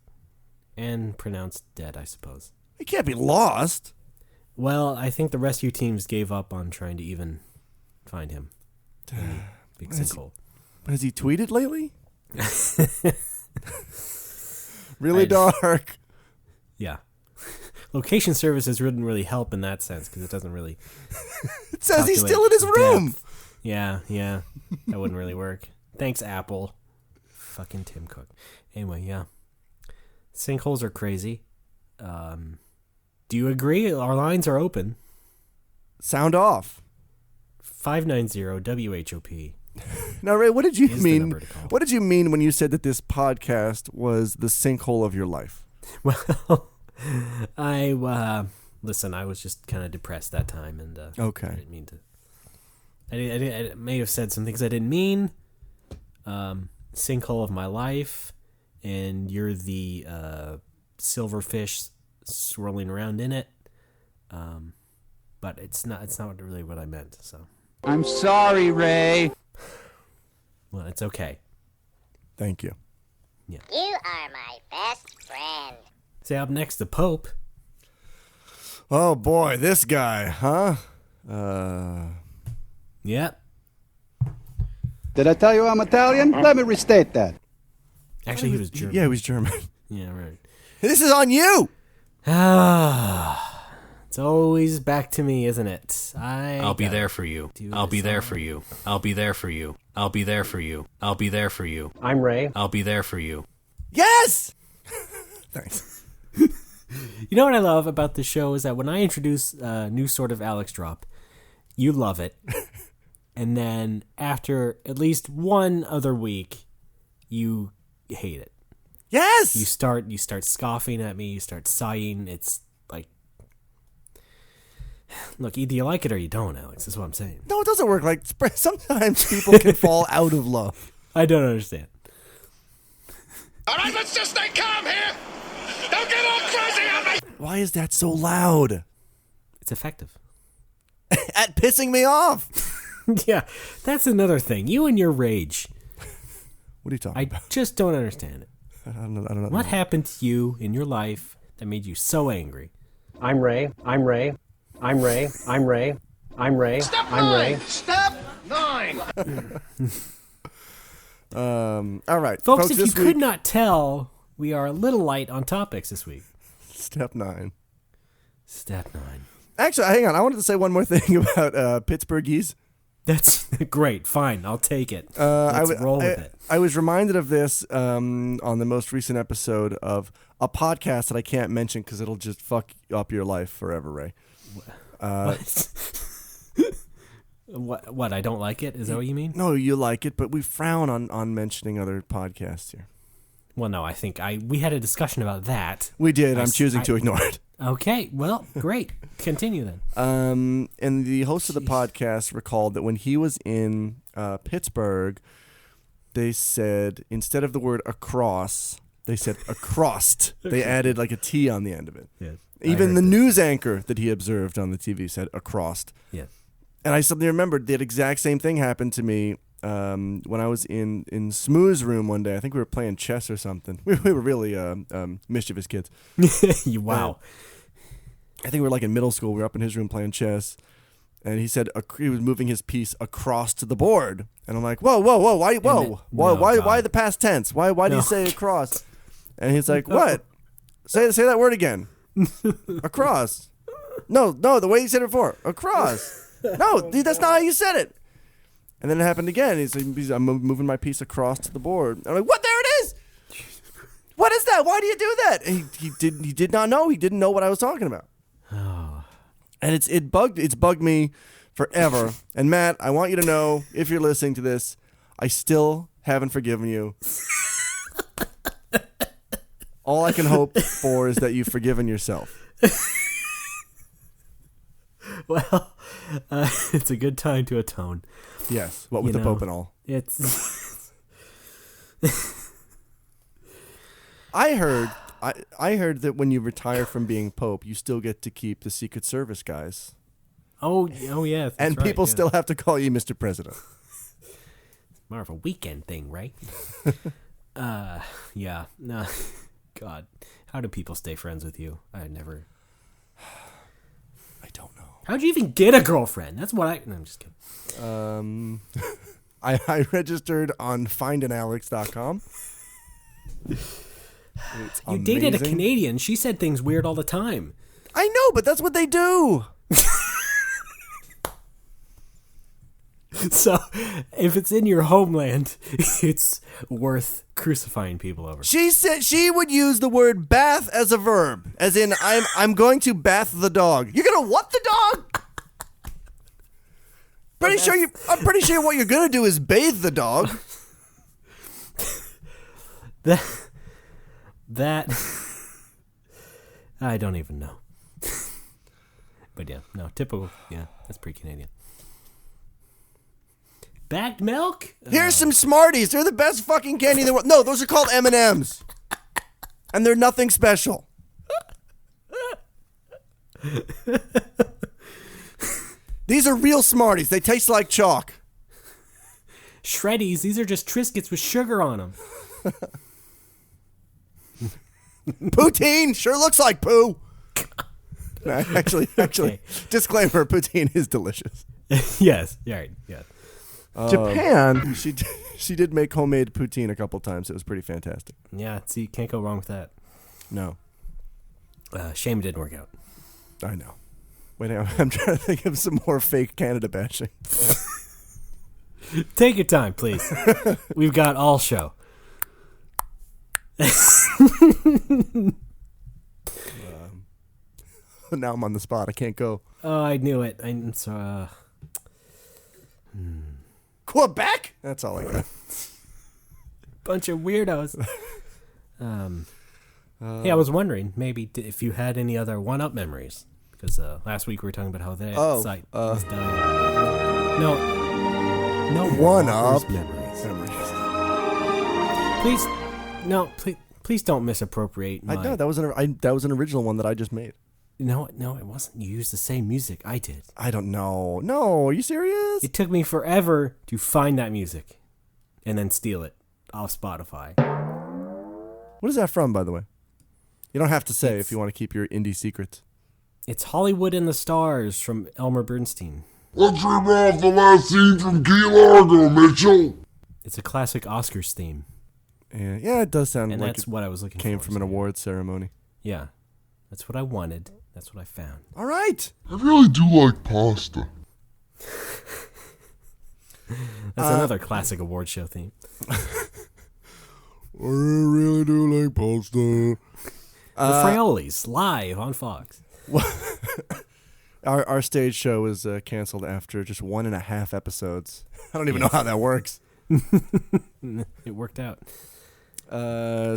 And pronounced dead, I suppose. He can't be lost. Well, I think the rescue teams gave up on trying to even find him. Big sinkhole. Has he tweeted lately? Really dark. Yeah. Location services wouldn't really help in that sense because it doesn't really. It says he's still in his room. Depth. Yeah. That wouldn't really work. Thanks, Apple. Fucking Tim Cook. Anyway, yeah. Sinkholes are crazy. Do you agree? Our lines are open. Sound off. 590-WHOP. Now, Ray, what did you mean? What did you mean when you said that this podcast was the sinkhole of your life? Well, listen. I was just kind of depressed that time, and okay. I didn't mean to. I may have said some things I didn't mean. Sinkhole of my life, and you're the silverfish swirling around in it. But it's not really what I meant. So I'm sorry, Ray. Well, it's okay. Thank you. You are my best friend. So up next, the Pope. Oh boy, this guy, huh? Yep. Did I tell you I'm Italian? Let me restate that. Actually, he was German. Yeah, he was German. Yeah, right. This is on you. It's always back to me, isn't it? I'll be there for you. I'll be there for you. I'll be there for you. I'll be there for you. I'll be there for you. I'm Ray. I'll be there for you. Yes. Thanks. You know what I love about the show is that when I introduce a new sort of Alex drop, you love it. And then after at least one other week, you hate it. Yes. You start scoffing at me, you start sighing. It's like, look, either you like it or you don't, Alex. That's what I'm saying. No, it doesn't work like sometimes people can fall out of love. I don't understand. All right, let's just stay calm here. Don't get all crazy on me. Why is that so loud? It's effective. At pissing me off. Yeah, that's another thing. You and your rage. What are you talking about? I just don't understand it. I don't know. What happened to you in your life that made you so angry? I'm Ray. I'm Ray. I'm Ray. I'm Ray. I'm Ray. Step I'm nine. Ray. Step 9. All right. Folks, if you this could week, not tell, we are a little light on topics this week. Step 9. Step 9. Actually, hang on. I wanted to say one more thing about Pittsburghese. That's great. Fine. I'll take it. Let's roll with it. I was reminded of this on the most recent episode of a podcast that I can't mention because it'll just fuck up your life forever, Ray. What? I don't like it? Is that what you mean? No, you like it, but we frown on mentioning other podcasts here. Well, no, I think we had a discussion about that. We did. I'm choosing to ignore it. Okay, well, great. Continue then. And the host of the podcast recalled that when he was in Pittsburgh, they said, instead of the word across, they said acrost. They added like a T on the end of it. Yes. Even the news anchor that he observed on the TV said acrost. Yes. And I suddenly remembered that exact same thing happened to me when I was in Smooth's room one day. I think we were playing chess or something. We were really mischievous kids. Wow. I think we were like in middle school. We were up in his room playing chess. And he said he was moving his piece across to the board. And I'm like, whoa, why the past tense? Why do you say across? And he's like, what? Say that word again. Across. No, the way you said it before. Across. No, that's not how you said it. And then it happened again. He's like, I'm moving my piece across to the board. I'm like, what? There it is. What is that? Why do you do that? And he did not know. He didn't know what I was talking about. Oh. And it's bugged me forever. And Matt, I want you to know, if you're listening to this, I still haven't forgiven you. All I can hope for is that you've forgiven yourself. Well, it's a good time to atone. Yes, what with the Pope and all. It's. I heard that when you retire from being Pope, you still get to keep the Secret Service guys. Oh yeah. That's and right, people yeah. still have to call you Mr. President. More of a weekend thing, right? Yeah. No. God, how do people stay friends with you? I don't know. How'd you even get a girlfriend? That's what No, I'm just kidding. I registered on findandalex.com. You dated a Canadian. She said things weird all the time. I know, but that's what they do. So, if it's in your homeland, it's worth crucifying people over. She said she would use the word bath as a verb, as in I'm going to bath the dog. You're gonna what the dog? I'm pretty sure what you're gonna do is bathe the dog. That I don't even know. But yeah, no, typical. Yeah, that's pretty Canadian. Bagged milk? Here's some Smarties. They're the best fucking candy in the world. No, those are called M&Ms. And they're nothing special. These are real Smarties. They taste like chalk. Shreddies, these are just Triscuits with sugar on them. Poutine sure looks like poo. Actually, Okay. disclaimer, poutine is delicious. Yes, right, yeah. Japan? She did make homemade poutine a couple times. It was pretty fantastic. Yeah, see, can't go wrong with that. No. Shame it didn't work out. I know. Wait, I'm trying to think of some more fake Canada bashing. Take your time, please. We've got all show. Now I'm on the spot. I can't go. Oh, I knew it. I'm sorry. Quebec? That's all I got. Bunch of weirdos. Hey, I was wondering maybe if you had any other one-up memories. Because last week we were talking about how that site was dying. No one-up memories. Please don't misappropriate. I know that was an original one that I just made. No, it wasn't. You used the same music I did. I don't know. No, are you serious? It took me forever to find that music and then steal it off Spotify. What is that from, by the way? You don't have to say if you want to keep your indie secrets. It's Hollywood and the Stars from Elmer Bernstein. Let's rip off the last scene from Key Largo, Mitchell. It's a classic Oscars theme. Yeah, it does sound and like that's what I was looking for. Came from an awards ceremony. Yeah, that's what I wanted. That's what I found. All right. I really do like pasta. That's another classic award show theme. I really do like pasta. The Fraiolis, live on Fox. Our stage show was canceled after just 1.5 episodes. I don't even know how that works. It worked out.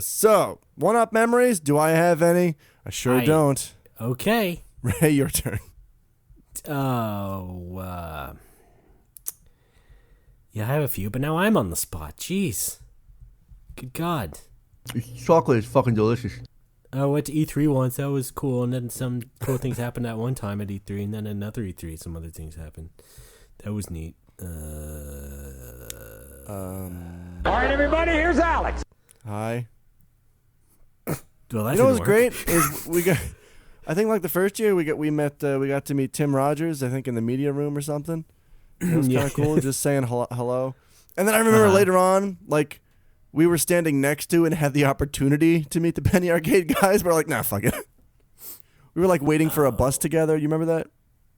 So, one-up memories. Do I have any? I sure don't. Okay. Ray, your turn. Yeah, I have a few, but now I'm on the spot. Jeez. Good God. Chocolate is fucking delicious. I went to E3 once. That was cool. And then some cool things happened at one time at E3. And then another E3, some other things happened. That was neat. All right, everybody, here's Alex. Hi. Well, that you know what's great is we got. I think like the first year we got to meet Tim Rogers. I think in the media room or something. It was kind of cool, just saying hello. And then I remember later on, like we were standing next to and had the opportunity to meet the Penny Arcade guys. But we're like, nah, fuck it. We were like waiting for a bus together. You remember that?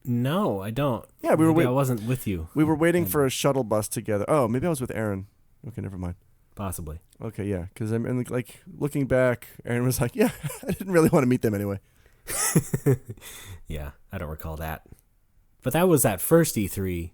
No, I don't. Yeah, we were. I wasn't with you. We were waiting for a shuttle bus together. Oh, maybe I was with Aaron. Okay, never mind. Possibly. Okay, yeah, because I'm like looking back, Aaron was like, "Yeah, I didn't really want to meet them anyway." Yeah, I don't recall that. But that was that first E3,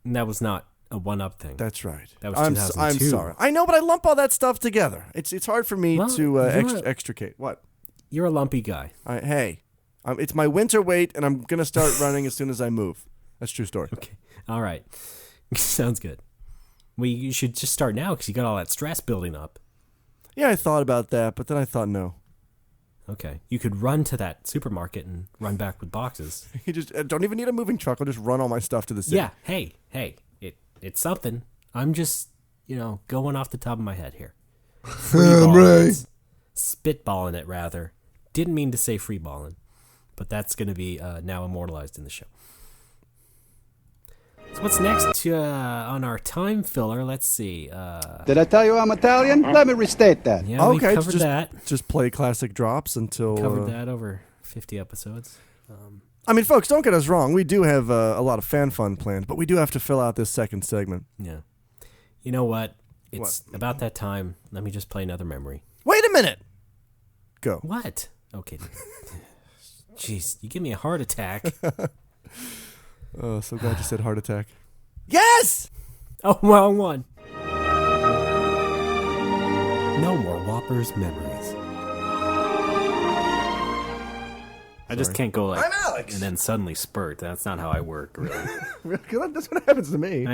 and that was not a one-up thing. That's right. That was 2002. I'm sorry. I know, but I lump all that stuff together. It's hard for me to extricate. What? You're a lumpy guy. Hey, it's my winter weight, and I'm gonna start running as soon as I move. That's a true story. Okay. All right. Sounds good. Well, you should just start now because you got all that stress building up. Yeah, I thought about that, but then I thought no. Okay. You could run to that supermarket and run back with boxes. You just don't even need a moving truck. I'll just run all my stuff to the city. Yeah. Hey. It's something. I'm just, going off the top of my head here. Spitballing it, rather. Didn't mean to say freeballing, but that's going to be now immortalized in the show. So what's next on our time filler? Let's see. Did I tell you I'm Italian? Let me restate that. Yeah, we covered that. Just play classic drops until... Covered that over 50 episodes. I mean, folks, don't get us wrong. We do have a lot of fan fun planned, but we do have to fill out this second segment. Yeah. You know what? It's about that time. Let me just play another memory. Wait a minute. Go. What? Okay. Jeez, you give me a heart attack. Oh, so glad you said heart attack. Yes! Oh, wrong one. No more Whoppers memories. I just can't go like, I'm Alex! And then suddenly spurt. That's not how I work, really. That's what happens to me.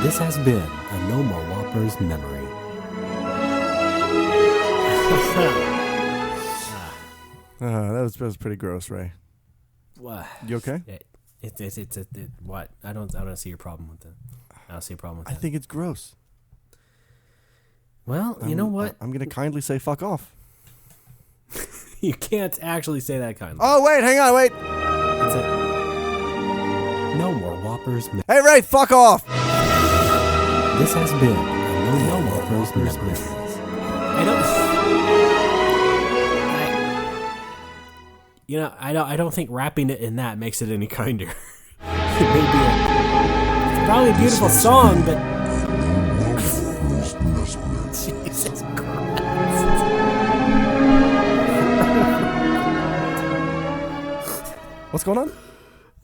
This has been a No More Whoppers memory. That was pretty gross, Ray. What? You okay? What? I don't see your problem with that. I don't see a problem with that. I think it's gross. Well, you know what? I'm going to kindly say fuck off. You can't actually say that kindly. Oh, wait, hang on, wait. That's it. No more Whoppers. Hey, Ray, fuck off! This has been a No More Whoppers Memories. I don't think wrapping it in that makes it any kinder. It's probably a beautiful song, but Jesus Christ. What's going on?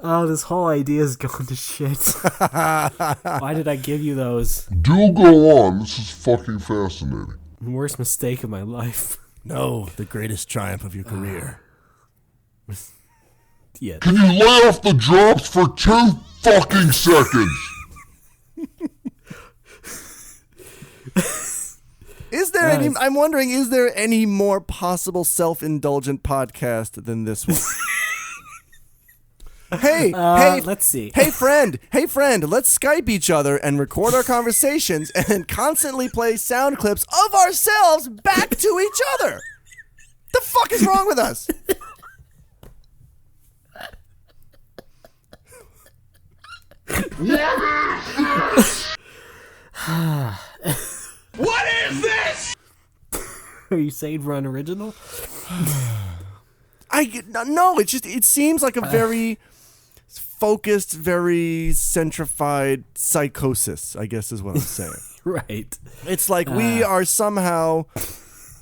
Oh, this whole idea's gone to shit. Why did I give you those? Do go on. This is fucking fascinating. Worst mistake of my life. No, the greatest triumph of your career. Yeah. Can you lay off the drops for 2 fucking seconds? Is there any? I'm wondering, is there any more possible self-indulgent podcast than this one? Hey, let's see. Hey friend, let's Skype each other and record our conversations and then constantly play sound clips of ourselves back to each other. The fuck is wrong with us? What is this? Are you saying we're unoriginal? No, it seems like a very focused, very centrified psychosis, I guess is what I'm saying. Right. It's like we are somehow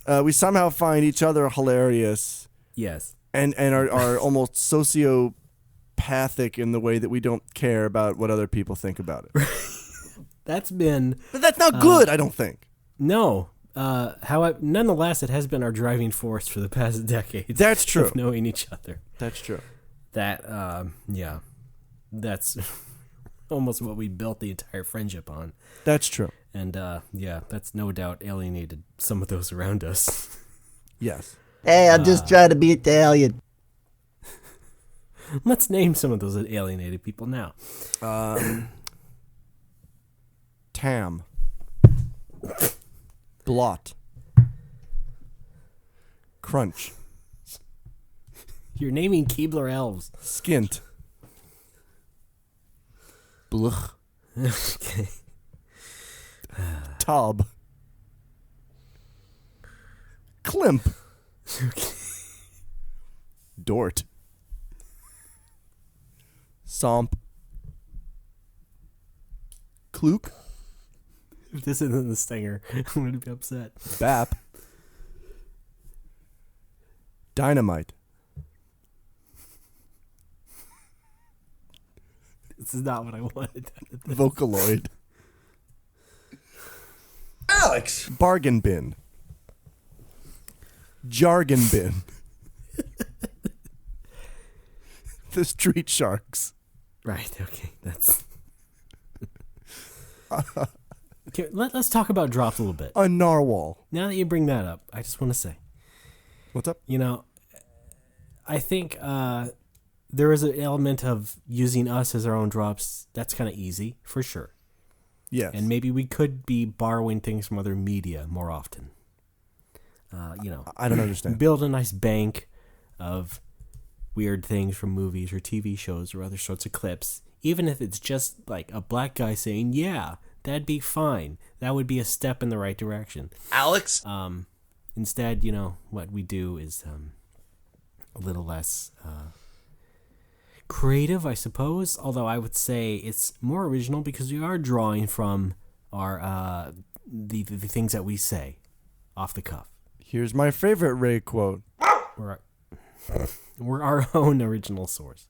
find each other hilarious. Yes. And are almost sociopathic in the way that we don't care about what other people think about it. That's been... But that's not good, I don't think. No. Nonetheless, it has been our driving force for the past decade. That's true. Of knowing each other. That's true. Yeah. That's almost what we built the entire friendship on. That's true. And, that's no doubt alienated some of those around us. Yes. Hey, I'm just trying to beat the alien. Let's name some of those alienated people now. Tam. Blot. Crunch. You're naming Keebler elves. Skint. Bluch. Okay. Tob. Klimp. Okay. Dort. Somp. Klook. If this isn't the stinger, I'm going to be upset. Bap. Dynamite. This is not what I wanted. Vocaloid. Alex! Bargain bin. Jargon bin. The Street Sharks. Right, okay. That's... Okay, let's talk about drops a little bit. A narwhal. Now that you bring that up, I just want to say. What's up? I think there is an element of using us as our own drops. That's kind of easy, for sure. Yes. And maybe we could be borrowing things from other media more often. I don't understand. Build a nice bank of weird things from movies or TV shows or other sorts of clips. Even if it's just like a black guy saying, yeah, that'd be fine. That would be a step in the right direction. Alex? Instead, what we do is a little less creative, I suppose. Although I would say it's more original because we are drawing from our the things that we say off the cuff. Here's my favorite Ray quote. We're our own original source.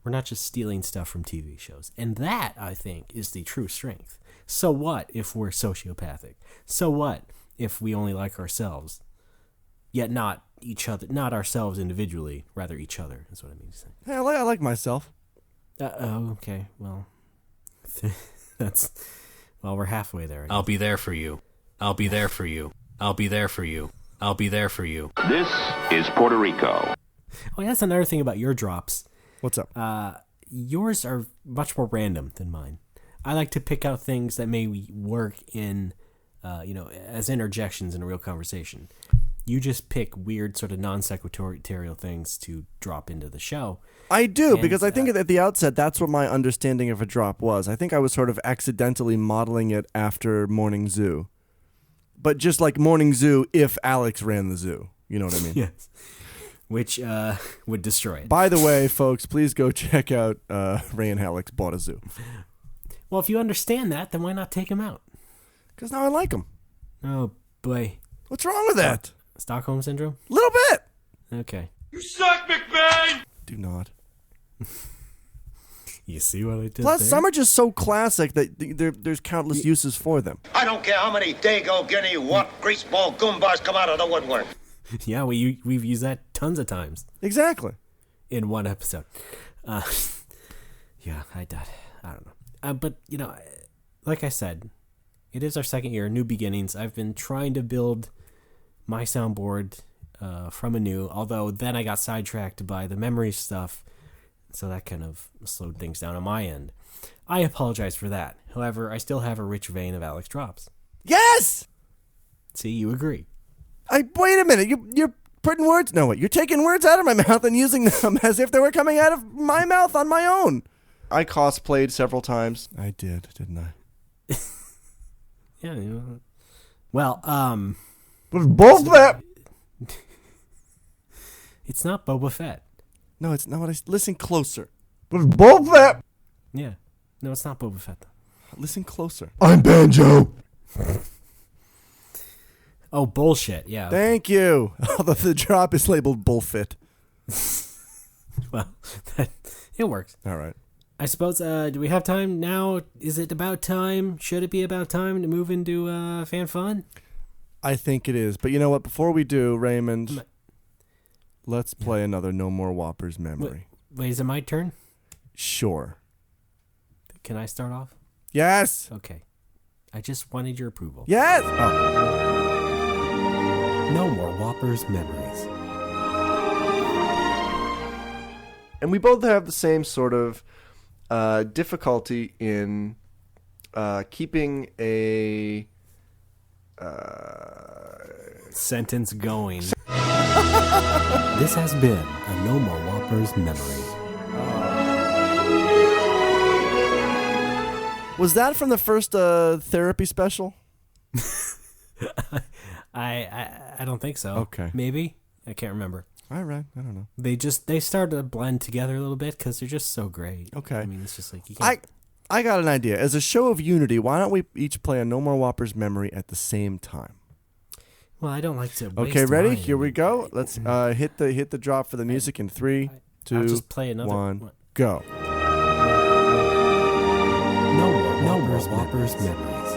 We're not just stealing stuff from TV shows. And that, I think, is the true strength. So what if we're sociopathic? So what if we only like ourselves? Yet not each other, not ourselves individually, rather each other, is what I mean to say. Hey, I like myself. Okay. Well, we're halfway there. I'll be there for you. I'll be there for you. I'll be there for you. I'll be there for you. This is Puerto Rico. Oh, that's another thing about your drops. What's up? Yours are much more random than mine. I like to pick out things that maybe work in, as interjections in a real conversation. You just pick weird sort of non-sequitorial things to drop into the show. I do, because I think at the outset, that's what my understanding of a drop was. I think I was sort of accidentally modeling it after Morning Zoo. But just like Morning Zoo if Alex ran the zoo. You know what I mean? Yes. Which would destroy it. By the way, folks, please go check out Ray and Alex Bought a Zoo. Well, if you understand that, then why not take him out? Because now I like him. Oh, boy. What's wrong with that? Stockholm Syndrome? Little bit. Okay. You suck, McMahon! Do not. You see what I did Plus, there? some are just so classic that there's countless uses for them. I don't care how many Dago, Guinea, what greaseball goombas come out of the woodwork. Yeah, we've used that tons of times. Exactly. In one episode. Yeah, I don't know. But, you know, like I said, it is our second year, new beginnings. I've been trying to build my soundboard from anew, although then I got sidetracked by the memory stuff, so that kind of slowed things down on my end. I apologize for that. However, I still have a rich vein of Alex drops. Yes! See, you agree. Wait a minute. You're putting words... No, wait. You're taking words out of my mouth and using them as if they were coming out of my mouth on my own. I cosplayed several times. I did, didn't I? Yeah. You know. Well, Boba Fett. It's not Boba Fett. No, it's not. Listen closer. Boba Fett. Yeah. No, it's not Boba Fett, though. Listen closer. I'm Banjo. Oh, bullshit. Yeah. Thank you. Although the drop is labeled bullfit. Well, it works. All right. I suppose, do we have time now? Is it about time? Should it be about time to move into fan fun? I think it is. But you know what? Before we do, Raymond, let's play another No More Whoppers memory. Wait, is it my turn? Sure. Can I start off? Yes. Okay. I just wanted your approval. Yes. Oh. No More Whoppers memories. And we both have the same sort of difficulty in keeping a sentence going. This has been a No More Whoppers memories. Was that from the first therapy special? I don't think so. Okay. Maybe. I can't remember. All right. I don't know. They start to blend together a little bit because they're just so great. Okay. I mean, it's just like you can't. I got an idea. As a show of unity, why don't we each play a No More Whoppers memory at the same time? Well, I don't like to. Okay, ready? Here we go. Let's hit the drop for the music in 3, 2, I'll just play another 1, go. No More Whoppers memories.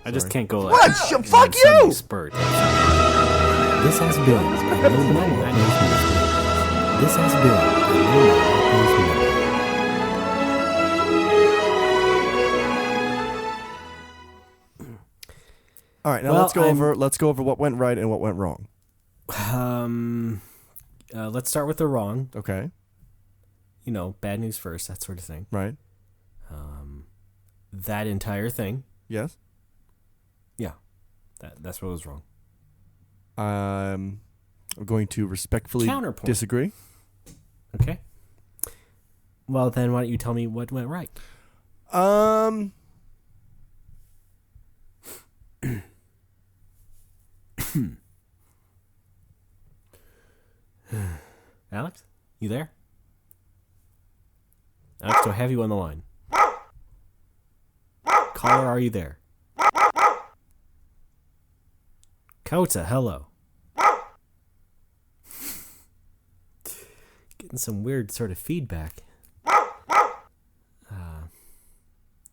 I just can't go like What? Fuck you! Spurt. This has been a No More Whoppers memories. This has been a No More Whoppers memories. All right, now Well, let's go over what went right and what went wrong. Let's start with the wrong. Okay. You know, bad news first, that sort of thing. Right. That entire thing. Yes. Yeah. That's what was wrong. I'm going to respectfully Counterpoint. disagree. Okay. Well, then why don't you tell me what went right? Alex, you there? Alex, do I have you on the line? Caller, are you there? Kota, hello. Getting some weird sort of feedback.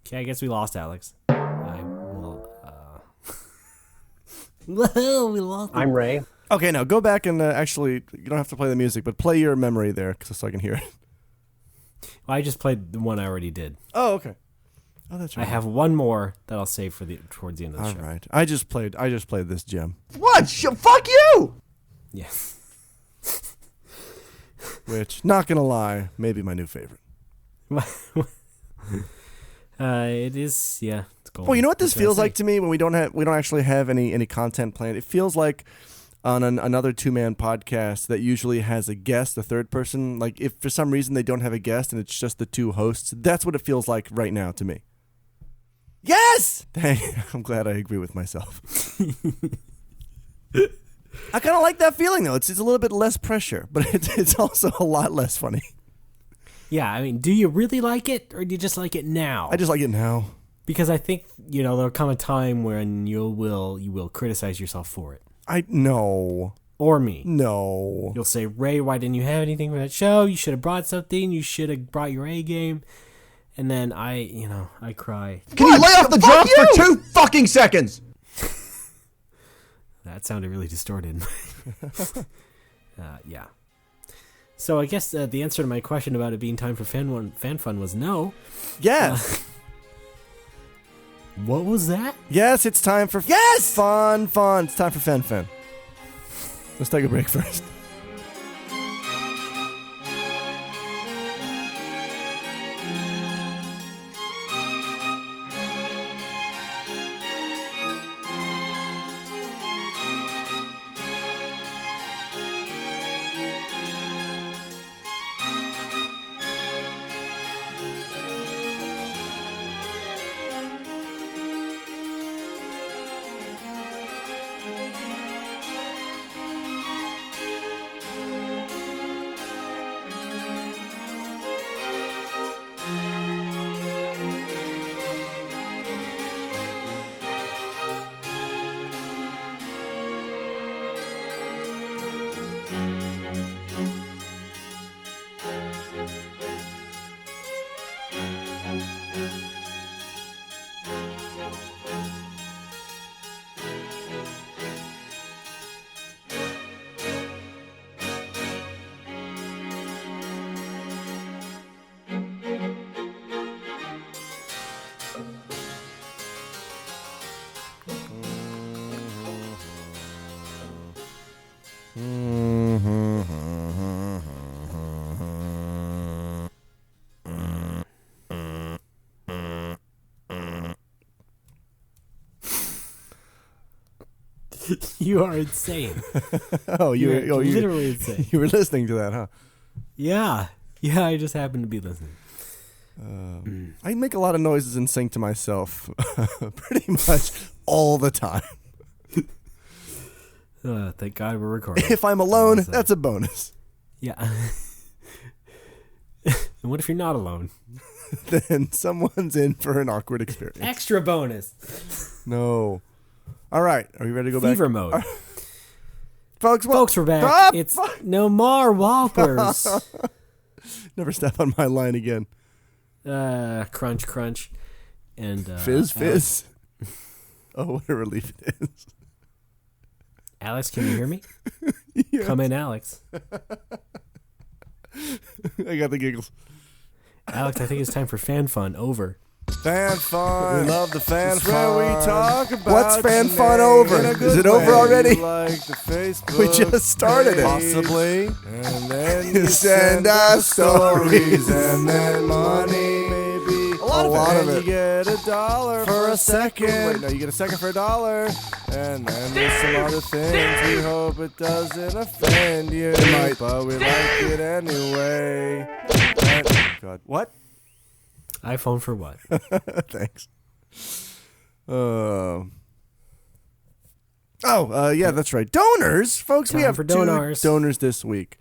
Okay, I guess we lost Alex. I will. Whoa, we lost him. I'm Ray. Okay, now go back and actually, you don't have to play the music, but play your memory there so I can hear it. Well, I just played the one I already did. Oh, okay. Oh, that's right. I have one more that I'll save for towards the end of the show. All right. I just played this gem. What? Fuck you! Yes. Which, not gonna lie, maybe my new favorite. It is, yeah. Well, you know what this feels like to me when we don't actually have any content planned. It feels like on another two-man podcast that usually has a guest, a third person. Like if for some reason they don't have a guest and it's just the two hosts, that's what it feels like right now to me. Yes! Hey, I'm glad I agree with myself. I kind of like that feeling though. It's a little bit less pressure, but it's also a lot less funny. Yeah, I mean, do you really like it, or do you just like it now? I just like it now. Because I think, there'll come a time when you will criticize yourself for it. No. Or me. No. You'll say, Ray, why didn't you have anything for that show? You should have brought something. You should have brought your A game. And then I cry. Can you lay off the drums for 2 fucking seconds? That sounded really distorted. Yeah. So I guess the answer to my question about it being time for fan fun was no. Yeah. What was that? Yes, it's time for fun. It's time for fan fun. Let's take a break first. You are insane. You're literally insane. You were listening to that, huh? Yeah, I just happened to be listening. I make a lot of noises in sync to myself pretty much all the time. Thank God we're recording. If I'm alone, that's a bonus. Yeah. And what if you're not alone? Then someone's in for an awkward experience. Extra bonus. No. All right. Are you ready to go back? Fever mode. Folks, we're back. It's no more Whoppers. Never step on my line again. Crunch, crunch. And fizz. Oh, what a relief it is. Alex, can you hear me? Yes. Come in, Alex. I got the giggles. Alex, I think it's time for fan fun. Over. Fan fun. We love the fan fun. Where we talk about what's fan fun over? Is it over already? Like the Facebook We just started it. Possibly. And then you send us stories and then money. Maybe a lot of it. You get $1 for a second. Wait, no, you get a second for $1. And then there's some other things. We hope it doesn't offend you. It might. But we like it anyway. God. What? iPhone for what? Thanks. Yeah, that's right. Donors, folks. Time we have for two donors. donors this week.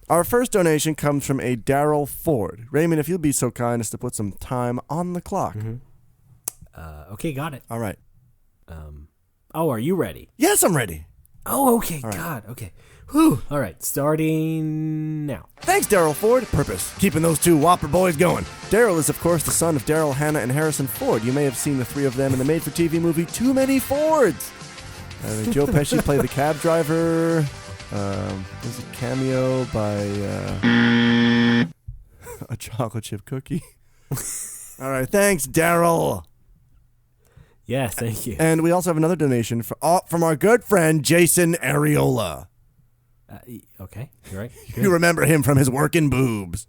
Our first donation comes from a Daryl Ford. Raymond, if you'll be so kind as to put some time on the clock. Mm-hmm. Okay, got it. All right. Are you ready? Yes, I'm ready. Oh, okay. All right. God, okay. Whew. All right, starting now. Thanks, Daryl Ford. Purpose: keeping those two Whopper boys going. Daryl is, of course, the son of Daryl, Hannah, and Harrison Ford. You may have seen the three of them in the made-for-TV movie Too Many Fords. Joe Pesci played the cab driver. There's a cameo by a chocolate chip cookie. All right, thanks, Daryl. Yes, thank you. And we also have another donation from our good friend Jason Areola. Okay, you're right. You remember him from his working boobs.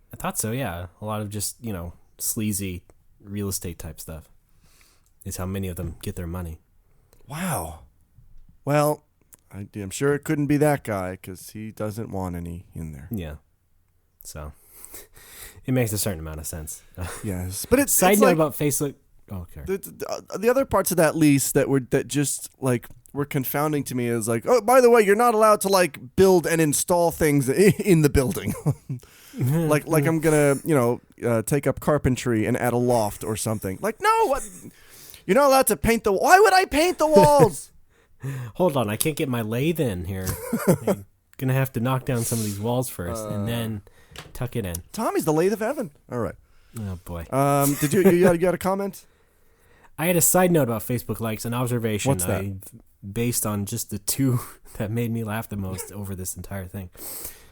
I thought so, yeah. A lot of just, sleazy real estate type stuff is how many of them get their money. Wow. Well, I'm sure it couldn't be that guy because he doesn't want any in there. Yeah. So it makes a certain amount of sense. Yes, but it's side it's note like, about Facebook. Oh, okay. The other parts of that lease that just like were confounding to me is like, oh, by the way, you're not allowed to like build and install things in the building. like I'm gonna take up carpentry and add a loft or something. Like, no, what? You're not allowed to paint the. Why would I paint the walls? Hold on, I can't get my lathe in here. I'm gonna have to knock down some of these walls first and then tuck it in. Tommy's the lathe of heaven. All right. Oh boy. Did you got a comment? I had a side note about Facebook likes, an observation. What's that? Based on just the two that made me laugh the most over this entire thing.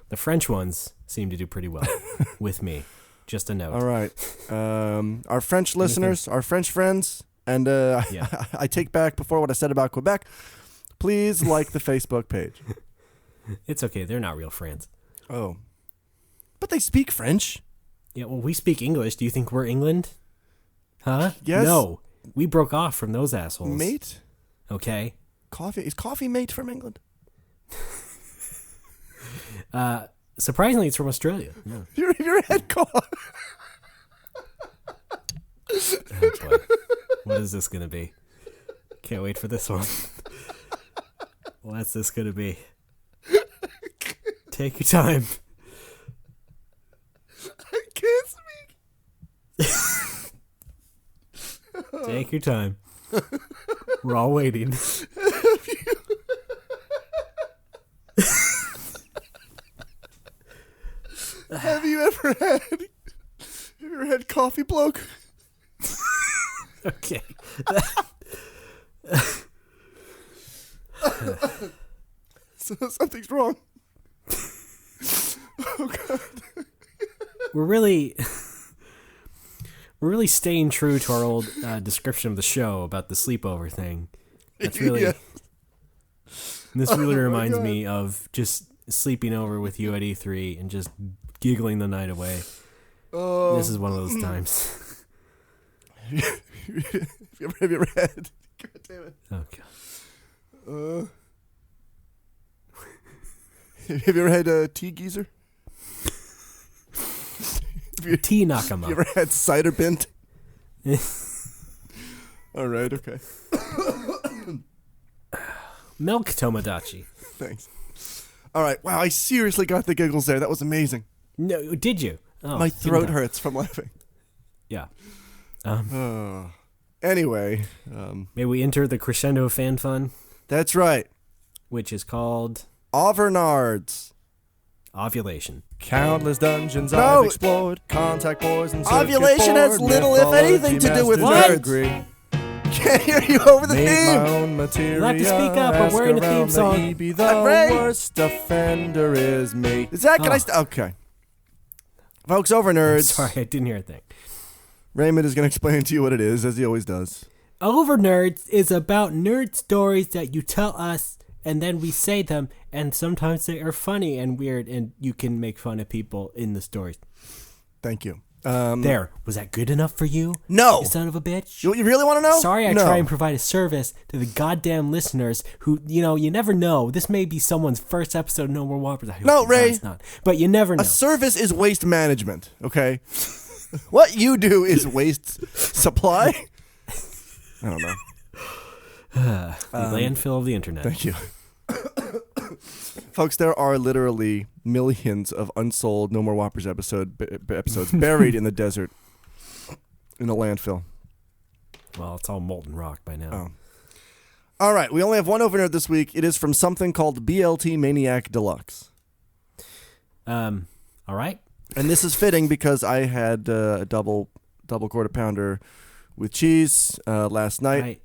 The French ones seem to do pretty well with me. Just a note. All right. Our French listeners, our French friends, and I take back before what I said about Quebec. Please like the Facebook page. It's okay. They're not real friends. Oh. But they speak French. Yeah, well, we speak English. Do you think we're England? Huh? Yes. No. We broke off from those assholes. Mate? Okay. Is Coffee Mate from England? Surprisingly, it's from Australia. Yeah. Your head cough. Oh, boy. What is this going to be? Can't wait for this one. What's this going to be? Take your time. I can't speak. Take your time. We're all waiting. Have you ever had coffee, bloke? Okay. Something's wrong. Oh God. We're really staying true to our old description of the show about the sleepover thing. That's really. Yeah. This really reminds me of just sleeping over with you at E3 and just giggling the night away. This is one of those times. Have you ever had? God damn it. Oh God. Have you ever had a tea geezer? Tea Nakama. You ever had cider bint? All right, okay. Milk Tomodachi. Thanks. All right, wow, I seriously got the giggles there. That was amazing. No, did you? Oh, my throat hurts from laughing. Yeah. Anyway. May we enter the crescendo fan fun? That's right. Which is called... Overnards. Ovulation. Countless dungeons I've explored. Contact boys and ovulation has little, if anything, to do with nerds. Can't hear you over the theme. You'll have to speak up. We're wearing a theme song. The worst offender is me. Zach, can I... Okay. Folks, over nerds. Sorry, I didn't hear a thing. Raymond is going to explain to you what it is, as he always does. Over Nerds is about nerd stories that you tell us, and then we say them, and sometimes they are funny and weird, and you can make fun of people in the stories. Thank you. There. Was that good enough for you? No. You son of a bitch. You really want to know? Sorry I try and provide a service to the goddamn listeners who, you never know. This may be someone's first episode of No More Whoppers. No, Ray. It's not. But you never know. A service is waste management, okay? What you do is waste supply? I don't know. The landfill of the internet. Thank you. Folks, there are literally millions of unsold No More Whoppers episodes buried in the desert in a landfill. Well, it's all molten rock by now. Oh. All right, we only have one overnerd this week. It is from something called BLT Maniac Deluxe. All right. And this is fitting because I had a double quarter pounder with cheese last night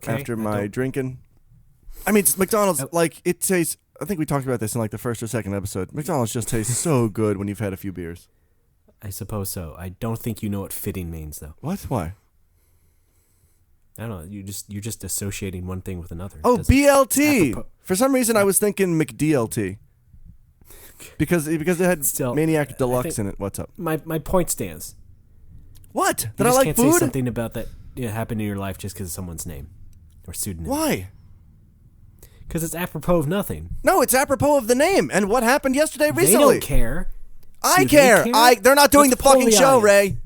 after my drinking. I mean, it's McDonald's, it tastes... I think we talked about this in the first or second episode. McDonald's just tastes so good when you've had a few beers. I suppose so. I don't think you know what fitting means, though. What? Why? I don't know. You're just associating one thing with another. Oh, BLT! For some reason, I was thinking McDLT. Because it had Still, Maniac Deluxe in it. What's up? My point stands. What? You That I just like can't food? say something about that happened in your life just because of someone's name or pseudonym. Why? Because it's apropos of nothing. No, it's apropos of the name and what happened yesterday recently. They don't care. I Do care. they care? They're not doing Let's the fucking poll the show, audience. Ray.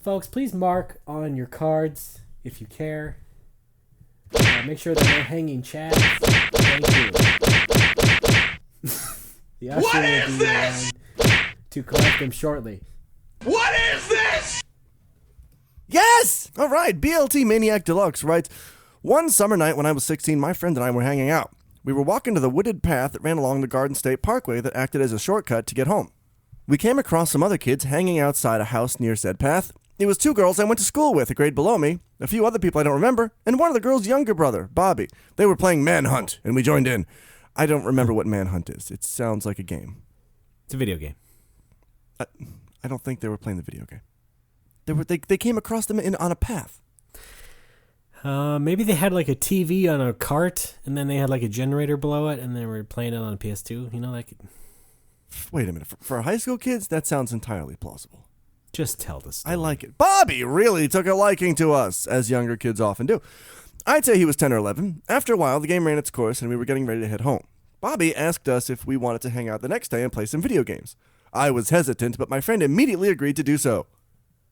Folks, please mark on your cards if you care. Make sure there are no hanging chads. Thank you. The usher will be around to collect them shortly. What is this? Yes! All right, BLT Maniac Deluxe writes, one summer night when I was 16, my friend and I were hanging out. We were walking to the wooded path that ran along the Garden State Parkway that acted as a shortcut to get home. We came across some other kids hanging outside a house near said path. It was 2 girls I went to school with, a grade below me, a few other people I don't remember, and one of the girls' younger brother, Bobby. They were playing Manhunt, and we joined in. I don't remember what Manhunt is. It sounds like a game. It's a video game. I don't think they were playing the video game. They came across them on a path. Maybe they had like a TV on a cart, and then they had like a generator below it, and they were playing it on a PS2. You know, that could... Wait a minute. For high school kids, that sounds entirely plausible. Just tell the story. I like it. Bobby really took a liking to us, as younger kids often do. I'd say he was 10 or 11. After a while, the game ran its course, and we were getting ready to head home. Bobby asked us if we wanted to hang out the next day and play some video games. I was hesitant, but my friend immediately agreed to do so.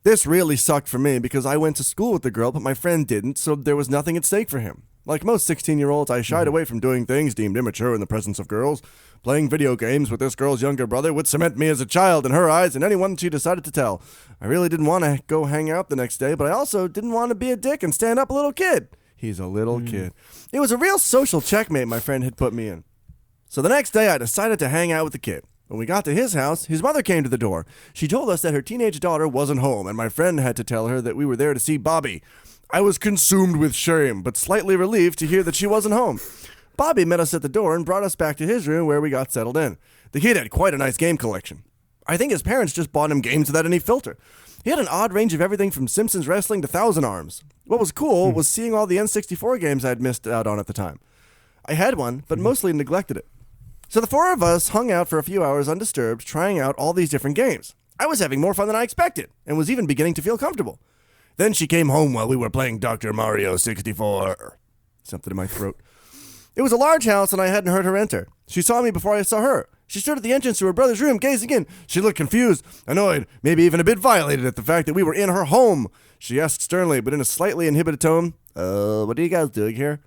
This really sucked for me because I went to school with the girl, but my friend didn't, so there was nothing at stake for him. Like most 16-year-olds, I shied away from doing things deemed immature in the presence of girls. Playing video games with this girl's younger brother would cement me as a child in her eyes and anyone she decided to tell. I really didn't want to go hang out the next day, but I also didn't want to be a dick and stand up a little kid. He's a little kid. It was a real social checkmate my friend had put me in. So the next day, I decided to hang out with the kid. When we got to his house, his mother came to the door. She told us that her teenage daughter wasn't home, and my friend had to tell her that we were there to see Bobby. I was consumed with shame, but slightly relieved to hear that she wasn't home. Bobby met us at the door and brought us back to his room where we got settled in. The kid had quite a nice game collection. I think his parents just bought him games without any filter. He had an odd range of everything from Simpsons Wrestling to Thousand Arms. What was cool was seeing all the N64 games I'd missed out on at the time. I had one, but mostly neglected it. So the 4 of us hung out for a few hours undisturbed, trying out all these different games. I was having more fun than I expected, and was even beginning to feel comfortable. Then she came home while we were playing Dr. Mario 64. Something in my throat. It was a large house, and I hadn't heard her enter. She saw me before I saw her. She stood at the entrance to her brother's room, gazing in. She looked confused, annoyed, maybe even a bit violated at the fact that we were in her home. She asked sternly, but in a slightly inhibited tone, what are you guys doing here?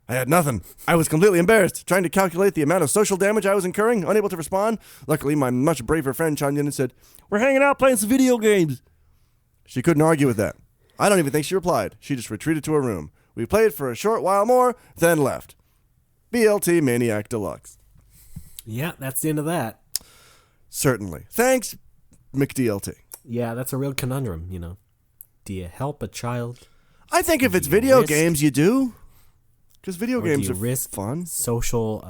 I had nothing. I was completely embarrassed, trying to calculate the amount of social damage I was incurring, unable to respond. Luckily, my much braver friend chimed in and said, we're hanging out playing some video games. She couldn't argue with that. I don't even think she replied. She just retreated to her room. We played for a short while more, then left. BLT Maniac Deluxe. Yeah, that's the end of that. Certainly. Thanks, McDLT. Yeah, that's a real conundrum, you know. Do you help a child? I think if it's video games, you do. Because video games are risk fun. Social,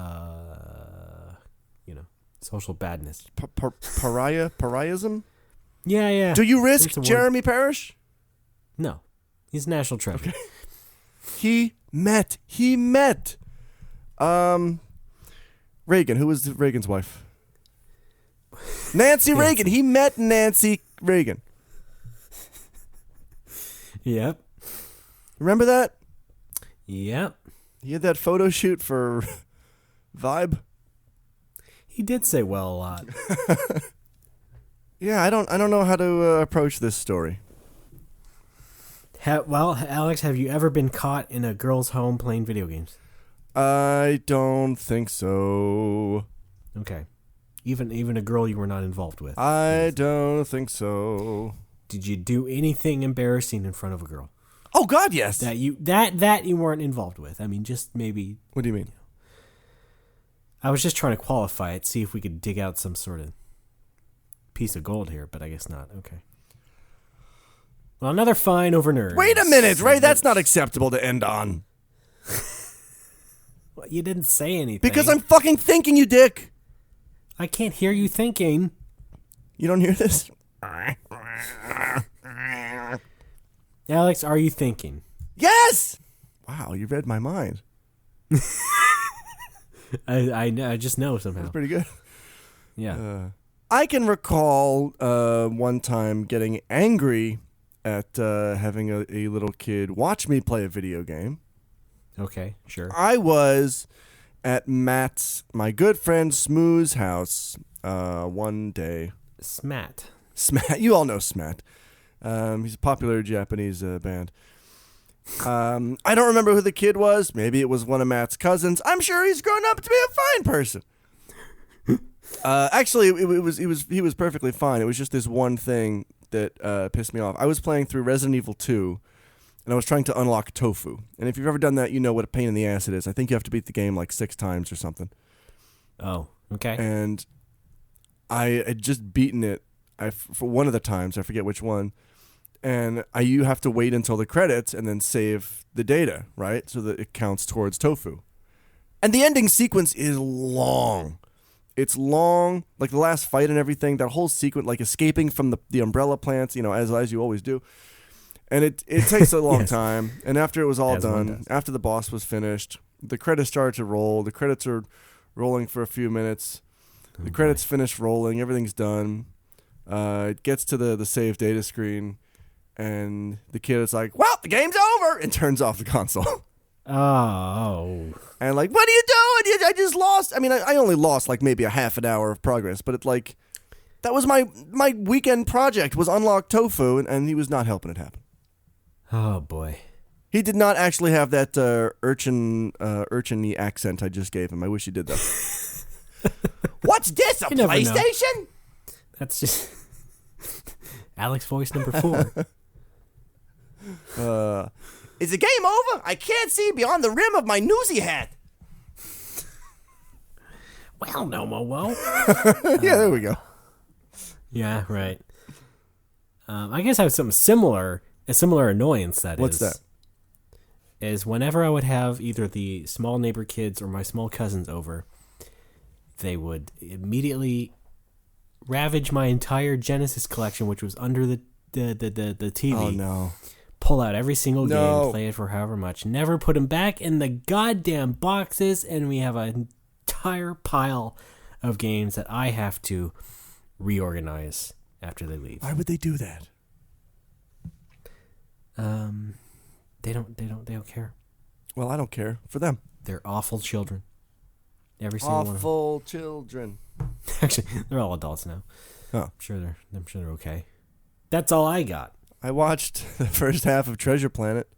social badness. Pariahism? Yeah. Do you risk Jeremy Parrish? No. He's national treasure. Okay. He met. Reagan. Who was Reagan's wife? Nancy Reagan. He met Nancy Reagan. Yep. Remember that? Yep. He had that photo shoot for Vibe. He did say well a lot. Yeah, I don't know how to approach this story. Well, Alex, have you ever been caught in a girl's home playing video games? I don't think so. Okay. Even a girl you were not involved with. I don't think so. Did you do anything embarrassing in front of a girl? Oh God, yes. That you weren't involved with. I mean, just maybe. What do you mean? I was just trying to qualify it, see if we could dig out some sort of piece of gold here, but I guess not. Okay. Well, another fine over nerds. Wait a minute, Ray. That's not acceptable to end on. Well, you didn't say anything. Because I'm fucking thinking, you dick. I can't hear you thinking. You don't hear this? Alex, are you thinking? Yes! Wow, you read my mind. I just know somehow. That's pretty good. Yeah. I can recall one time getting angry at having a little kid watch me play a video game. Okay, sure. I was at my good friend Smooth's house one day. Smat. You all know Smat. He's a popular Japanese band. I don't remember who the kid was. Maybe it was one of Matt's cousins. I'm sure he's grown up to be a fine person. Actually, he was perfectly fine. It was just this one thing that pissed me off. I was playing through Resident Evil 2, and I was trying to unlock Tofu. And if you've ever done that, you know what a pain in the ass it is. I think you have to beat the game like 6 times or something. Oh, okay. And I had just beaten it for one of the times. I forget which one. And you have to wait until the credits and then save the data, right? So that it counts towards Tofu. And the ending sequence is long. It's long, like the last fight and everything, that whole sequence, like escaping from the umbrella plants, as you always do. And it takes a long time. And after it was all done, after the boss was finished, the credits started to roll. The credits are rolling for a few minutes. The credits finish rolling. Everything's done. It gets to the save data screen. And the kid is like, well, the game's over, and turns off the console. Oh. And like, what are you doing? I just lost. I mean, I only lost like maybe a half an hour of progress, but it's like, that was my weekend project was unlock Tofu, and he was not helping it happen. Oh, boy. He did not actually have that urchin-y accent I just gave him. I wish he did that. What's this, a PlayStation? That's just Alex voice number 4. Is the game over? I can't see beyond the rim of my newsy hat. Well, no, well. Yeah, there we go. Yeah, right. I guess I have something similar, a similar annoyance What's that? Is whenever I would have either the small neighbor kids or my small cousins over, they would immediately ravage my entire Genesis collection, which was under the TV. Oh, no. Pull out every single game, play it for however much, never put them back in the goddamn boxes, and we have an entire pile of games that I have to reorganize after they leave. Why would they do that? They don't care. Well, I don't care for them. They're awful children. Every single one. Awful children. Actually, they're all adults now. Oh. I'm sure they're okay. That's all I got. I watched the first half of Treasure Planet.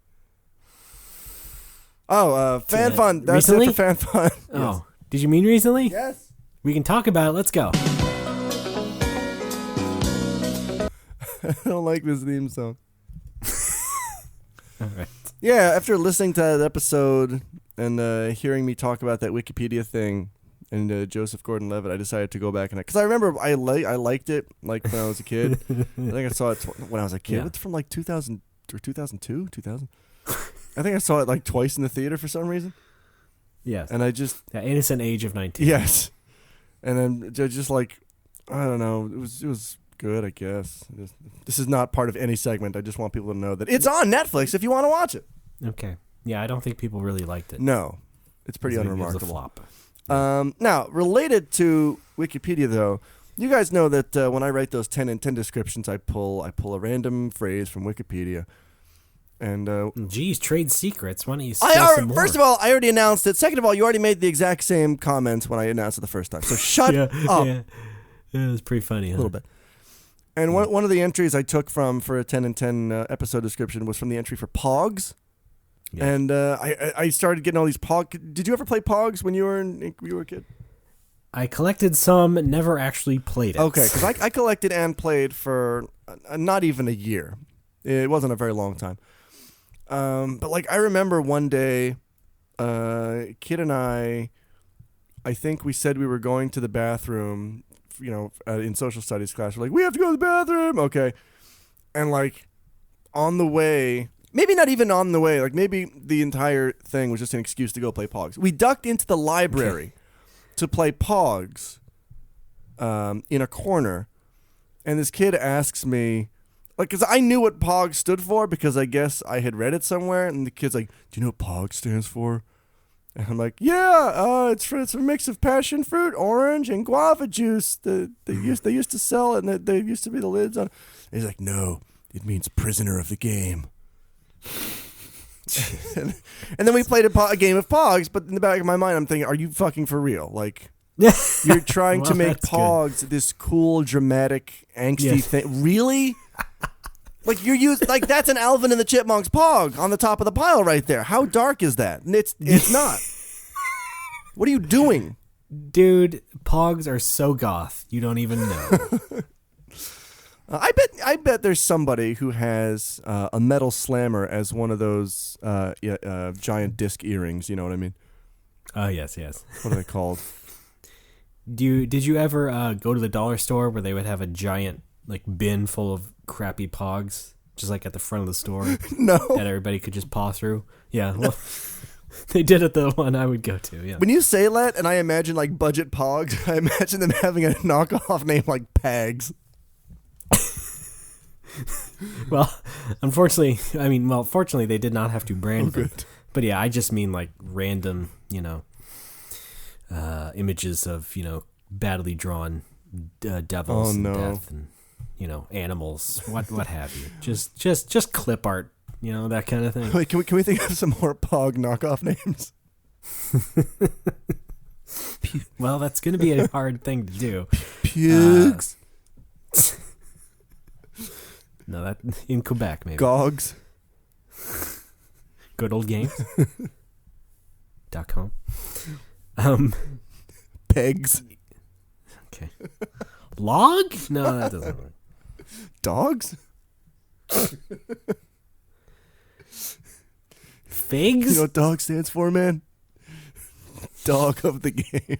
Oh, Fan Fun. That's recently? it for Fan Fun. Oh, Yes. did you mean recently? Yes. We can talk about it. Let's go. I don't like this theme song. All right. Yeah, after listening to that episode and hearing me talk about that Wikipedia thing and Joseph Gordon-Levitt, I decided to go back and because I remember I liked it like when I was a kid. I think I saw it when I was a kid. Yeah. It's from like 2000 or 2002, 2000. I think I saw it like twice in the theater for some reason. Yes. And I just the innocent age of 19. Yes. And then just like I don't know, it was good, I guess. This is not part of any segment. I just want people to know that it's on Netflix if you want to watch it. Okay. Yeah, I don't think people really liked it. No. It's pretty It was unremarkable. a flop. Now, related to Wikipedia, though, you guys know that when I write those 10 and 10 descriptions, I pull a random phrase from Wikipedia. And geez, trade secrets. Why don't you say some more? First of all, I already announced it. Second of all, you already made the exact same comments when I announced it the first time. So shut up. Yeah, it was pretty funny. A little bit. And one of the entries I took for a 10 and 10 episode description was from the entry for Pogs. Yes. And I started getting all these Pog. Did you ever play Pogs when you were a kid? I collected some, never actually played it. Okay, because I collected and played for not even a year. It wasn't a very long time. But like I remember one day, Kid and I think we said we were going to the bathroom, in social studies class. We're like, we have to go to the bathroom. Okay. And like on the way, maybe not even on the way, like maybe the entire thing was just an excuse to go play Pogs. We ducked into the library to play Pogs in a corner. And this kid asks me, like, because I knew what Pog stood for because I guess I had read it somewhere. And the kid's like, do you know what Pog stands for? And I'm like, yeah, it's a mix of passion fruit, orange, and guava juice. They used to sell it, and there used to be the lids on. And he's like, no, it means prisoner of the game. and then we played a game of Pogs, but in the back of my mind, I'm thinking, are you fucking for real? Like, you're trying to make Pogs this cool, dramatic, angsty thing. Really? Like like that's an Alvin and the Chipmunks Pog on the top of the pile right there. How dark is that? And it's not. What are you doing? Dude, Pogs are so goth. You don't even know. I bet there's somebody who has a metal slammer as one of those giant disc earrings. You know what I mean? Yes. What are they called? Did you ever go to the dollar store where they would have a giant like bin full of crappy Pogs, just like at the front of the store? No. That everybody could just paw through? Yeah, well, they did it the one I would go to, yeah. When you say that, and I imagine like budget Pogs, I imagine them having a knockoff name like Pags. Well, fortunately they did not have to brand them. Good. But yeah, I just mean like random, images of, badly drawn devils and death and, animals, what have you. Just clip art, that kind of thing. Wait, can we think of some more Pog knockoff names? Well, that's going to be a hard thing to do. Pugs. No, that in Quebec maybe. Gogs. Good old games. .com. Pegs. Okay. Log? No, that doesn't work. Dogs? Figs? You know what dog stands for, man? Dog of the game.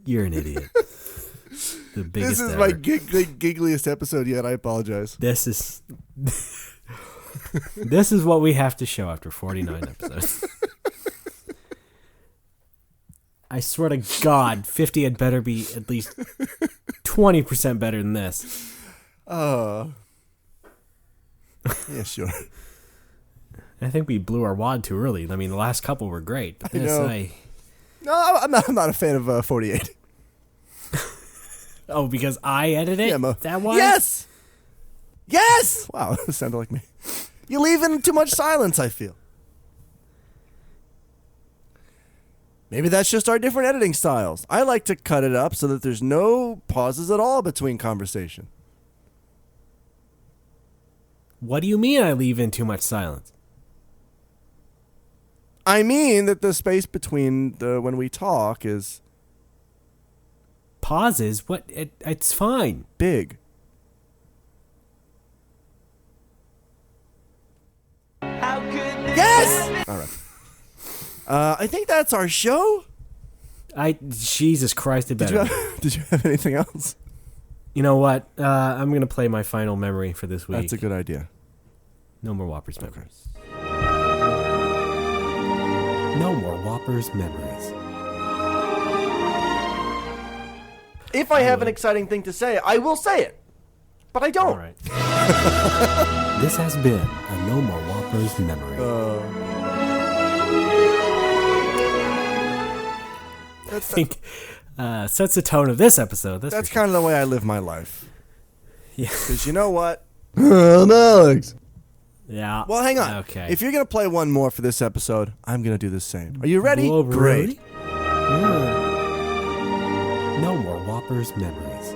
You're an idiot. The biggest. This is ever. my giggliest episode yet. I apologize. This is what we have to show after 49 episodes. I swear to God, 50 had better be at least 20% better than this. Yeah, sure. I think we blew our wad too early. I mean, the last couple were great, but this No, I'm not a fan of 48. Oh, because I edited it? Yeah, that was? Yes! Yes! Wow, that sounded like me. You leave in too much silence, I feel. Maybe that's just our different editing styles. I like to cut it up so that there's no pauses at all between conversation. What do you mean I leave in too much silence? I mean that the space between when we talk is... Pauses? What? It's fine. Big. Yes! All right. I think that's our show. Jesus Christ, it better. Did you have anything else? You know what? I'm going to play my final memory for this week. That's a good idea. No more Whoppers memories. No more Whoppers memories. If I have an exciting thing to say, I will say it. But I don't. All right. This has been a No More Whoppers memory. I think sets the tone of this episode. That's kind of the way I live my life. Yeah. Because you know what? Alex. Yeah. Well, hang on. Okay. If you're going to play one more for this episode, I'm going to do the same. Are you ready? Well, Great. Yeah. No more Whoppers memories.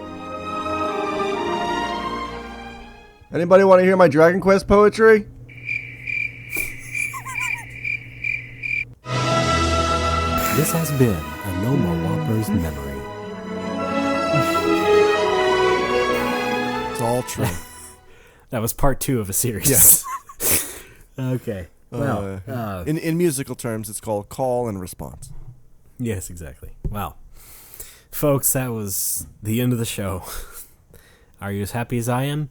Anybody want to hear my Dragon Quest poetry? This has been a No More Whoppers memory. It's all true. That was part 2 of a series. Yes. Okay. Well, in musical terms, it's called call and response. Yes, exactly. Wow. Folks, that was the end of the show. Are you as happy as I am?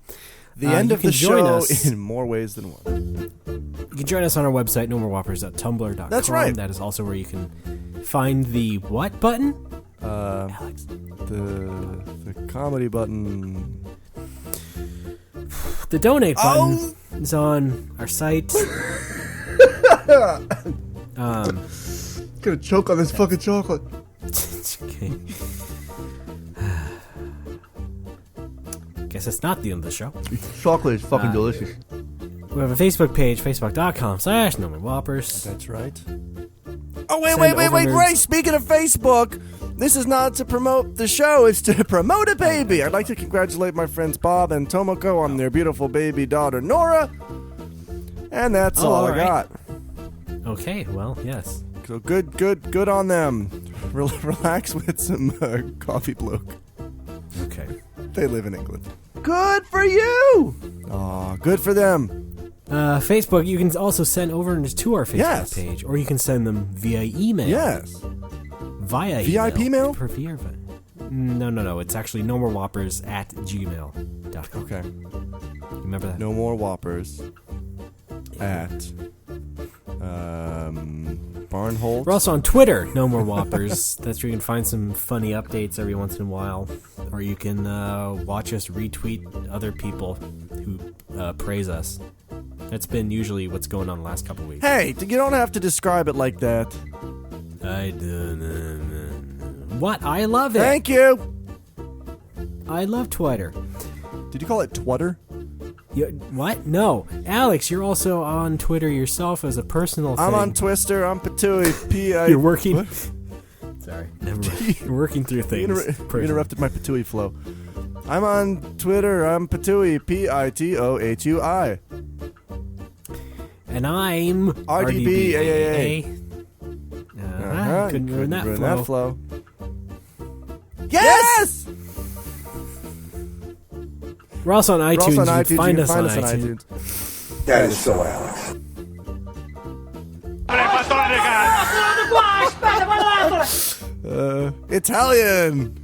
The end of the show in more ways than one. You can join us on our website, nomorewhoppers.tumblr.com. That's right. That is also where you can find the what button? Alex. The comedy button. The donate button. Oh, is on our site. Gonna choke on this fucking chocolate. It's okay. Guess it's not the end of the show. Chocolate is fucking delicious. We have a Facebook page, facebook.com/NoMoreWhoppers. That's right. Oh, wait, Ray, speaking of Facebook, this is not to promote the show, it's to promote a baby. I'd like to congratulate my friends Bob and Tomoko on their beautiful baby daughter, Nora. And that's all I got. Okay, well, yes. So good on them. Relax with some coffee, Bloke. Okay. They live in England. Good for you! Aw, good for them. Facebook, you can also send over to our Facebook page, or you can send them via email. Yes. Via VIP mail? No. It's actually nomorewhoppers@gmail.com. Okay. Remember that? No more Whoppers at Barnholt. We're also on Twitter, No More Whoppers. That's where you can find some funny updates every once in a while. Or you can watch us retweet other people who praise us. That's been usually what's going on the last couple weeks. Hey, you don't have to describe it like that. I do. What? I love it. Thank you. I love Twitter. Did you call it Twitter? What? No. Alex, you're also on Twitter yourself as a personal thing. I'm on Twister. I'm Patui. You're working... What? Sorry. Never mind. You're working through things. You interrupted my Patui flow. I'm on Twitter. I'm Patui. Pitohui. And I'm RDBAAA. Couldn't ruin that flow. Yes! We're also on iTunes. You can find us on iTunes. That is so Alex. Italian.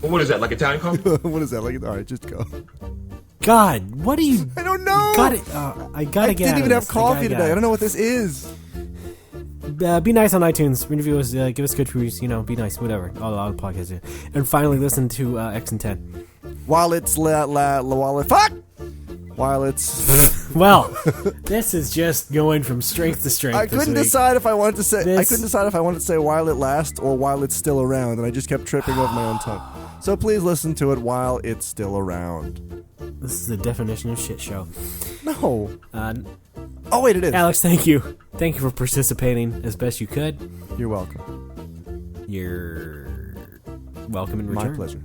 What is that, like Italian coffee? What is that? Like, all right, just go. God, what are you... I don't know. I gotta get didn't even have coffee today. I don't know what this is. Be nice on iTunes. Review us. Give us good reviews. Be nice. Whatever. All the podcasts. Yeah. And finally, listen to X and 10. While it's Well, this is just going from strength to strength. I couldn't decide if I wanted to say. I couldn't decide if I wanted to say while it lasts or while it's still around, and I just kept tripping over my own tongue. So please listen to it while it's still around. This is the definition of shit show. No. Oh wait, it is. Alex, thank you. Thank you for participating as best you could. You're welcome. You're welcome in return. My pleasure.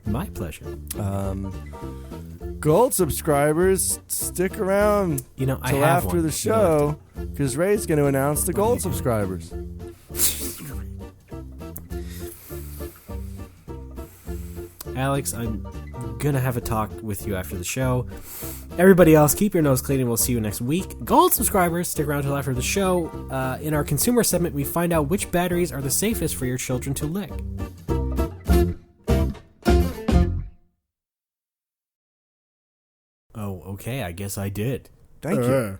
My pleasure. Gold subscribers, stick around till after the show, because Ray's going to announce the gold subscribers. Alex, I'm going to have a talk with you after the show. Everybody else, keep your nose clean, and we'll see you next week. Gold subscribers, stick around till after the show. In our consumer segment, we find out which batteries are the safest for your children to lick. Oh, okay, I guess I did. Thank you.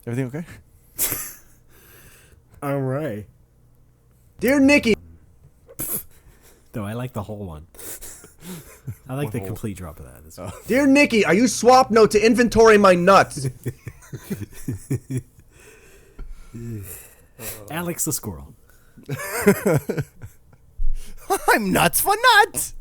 Everything okay? All right. Dear Nikki. No, I like the whole one. I like the complete drop of that as well. Dear Nikki, I use swap note to inventory my nuts. Alex the squirrel. I'm nuts for nuts.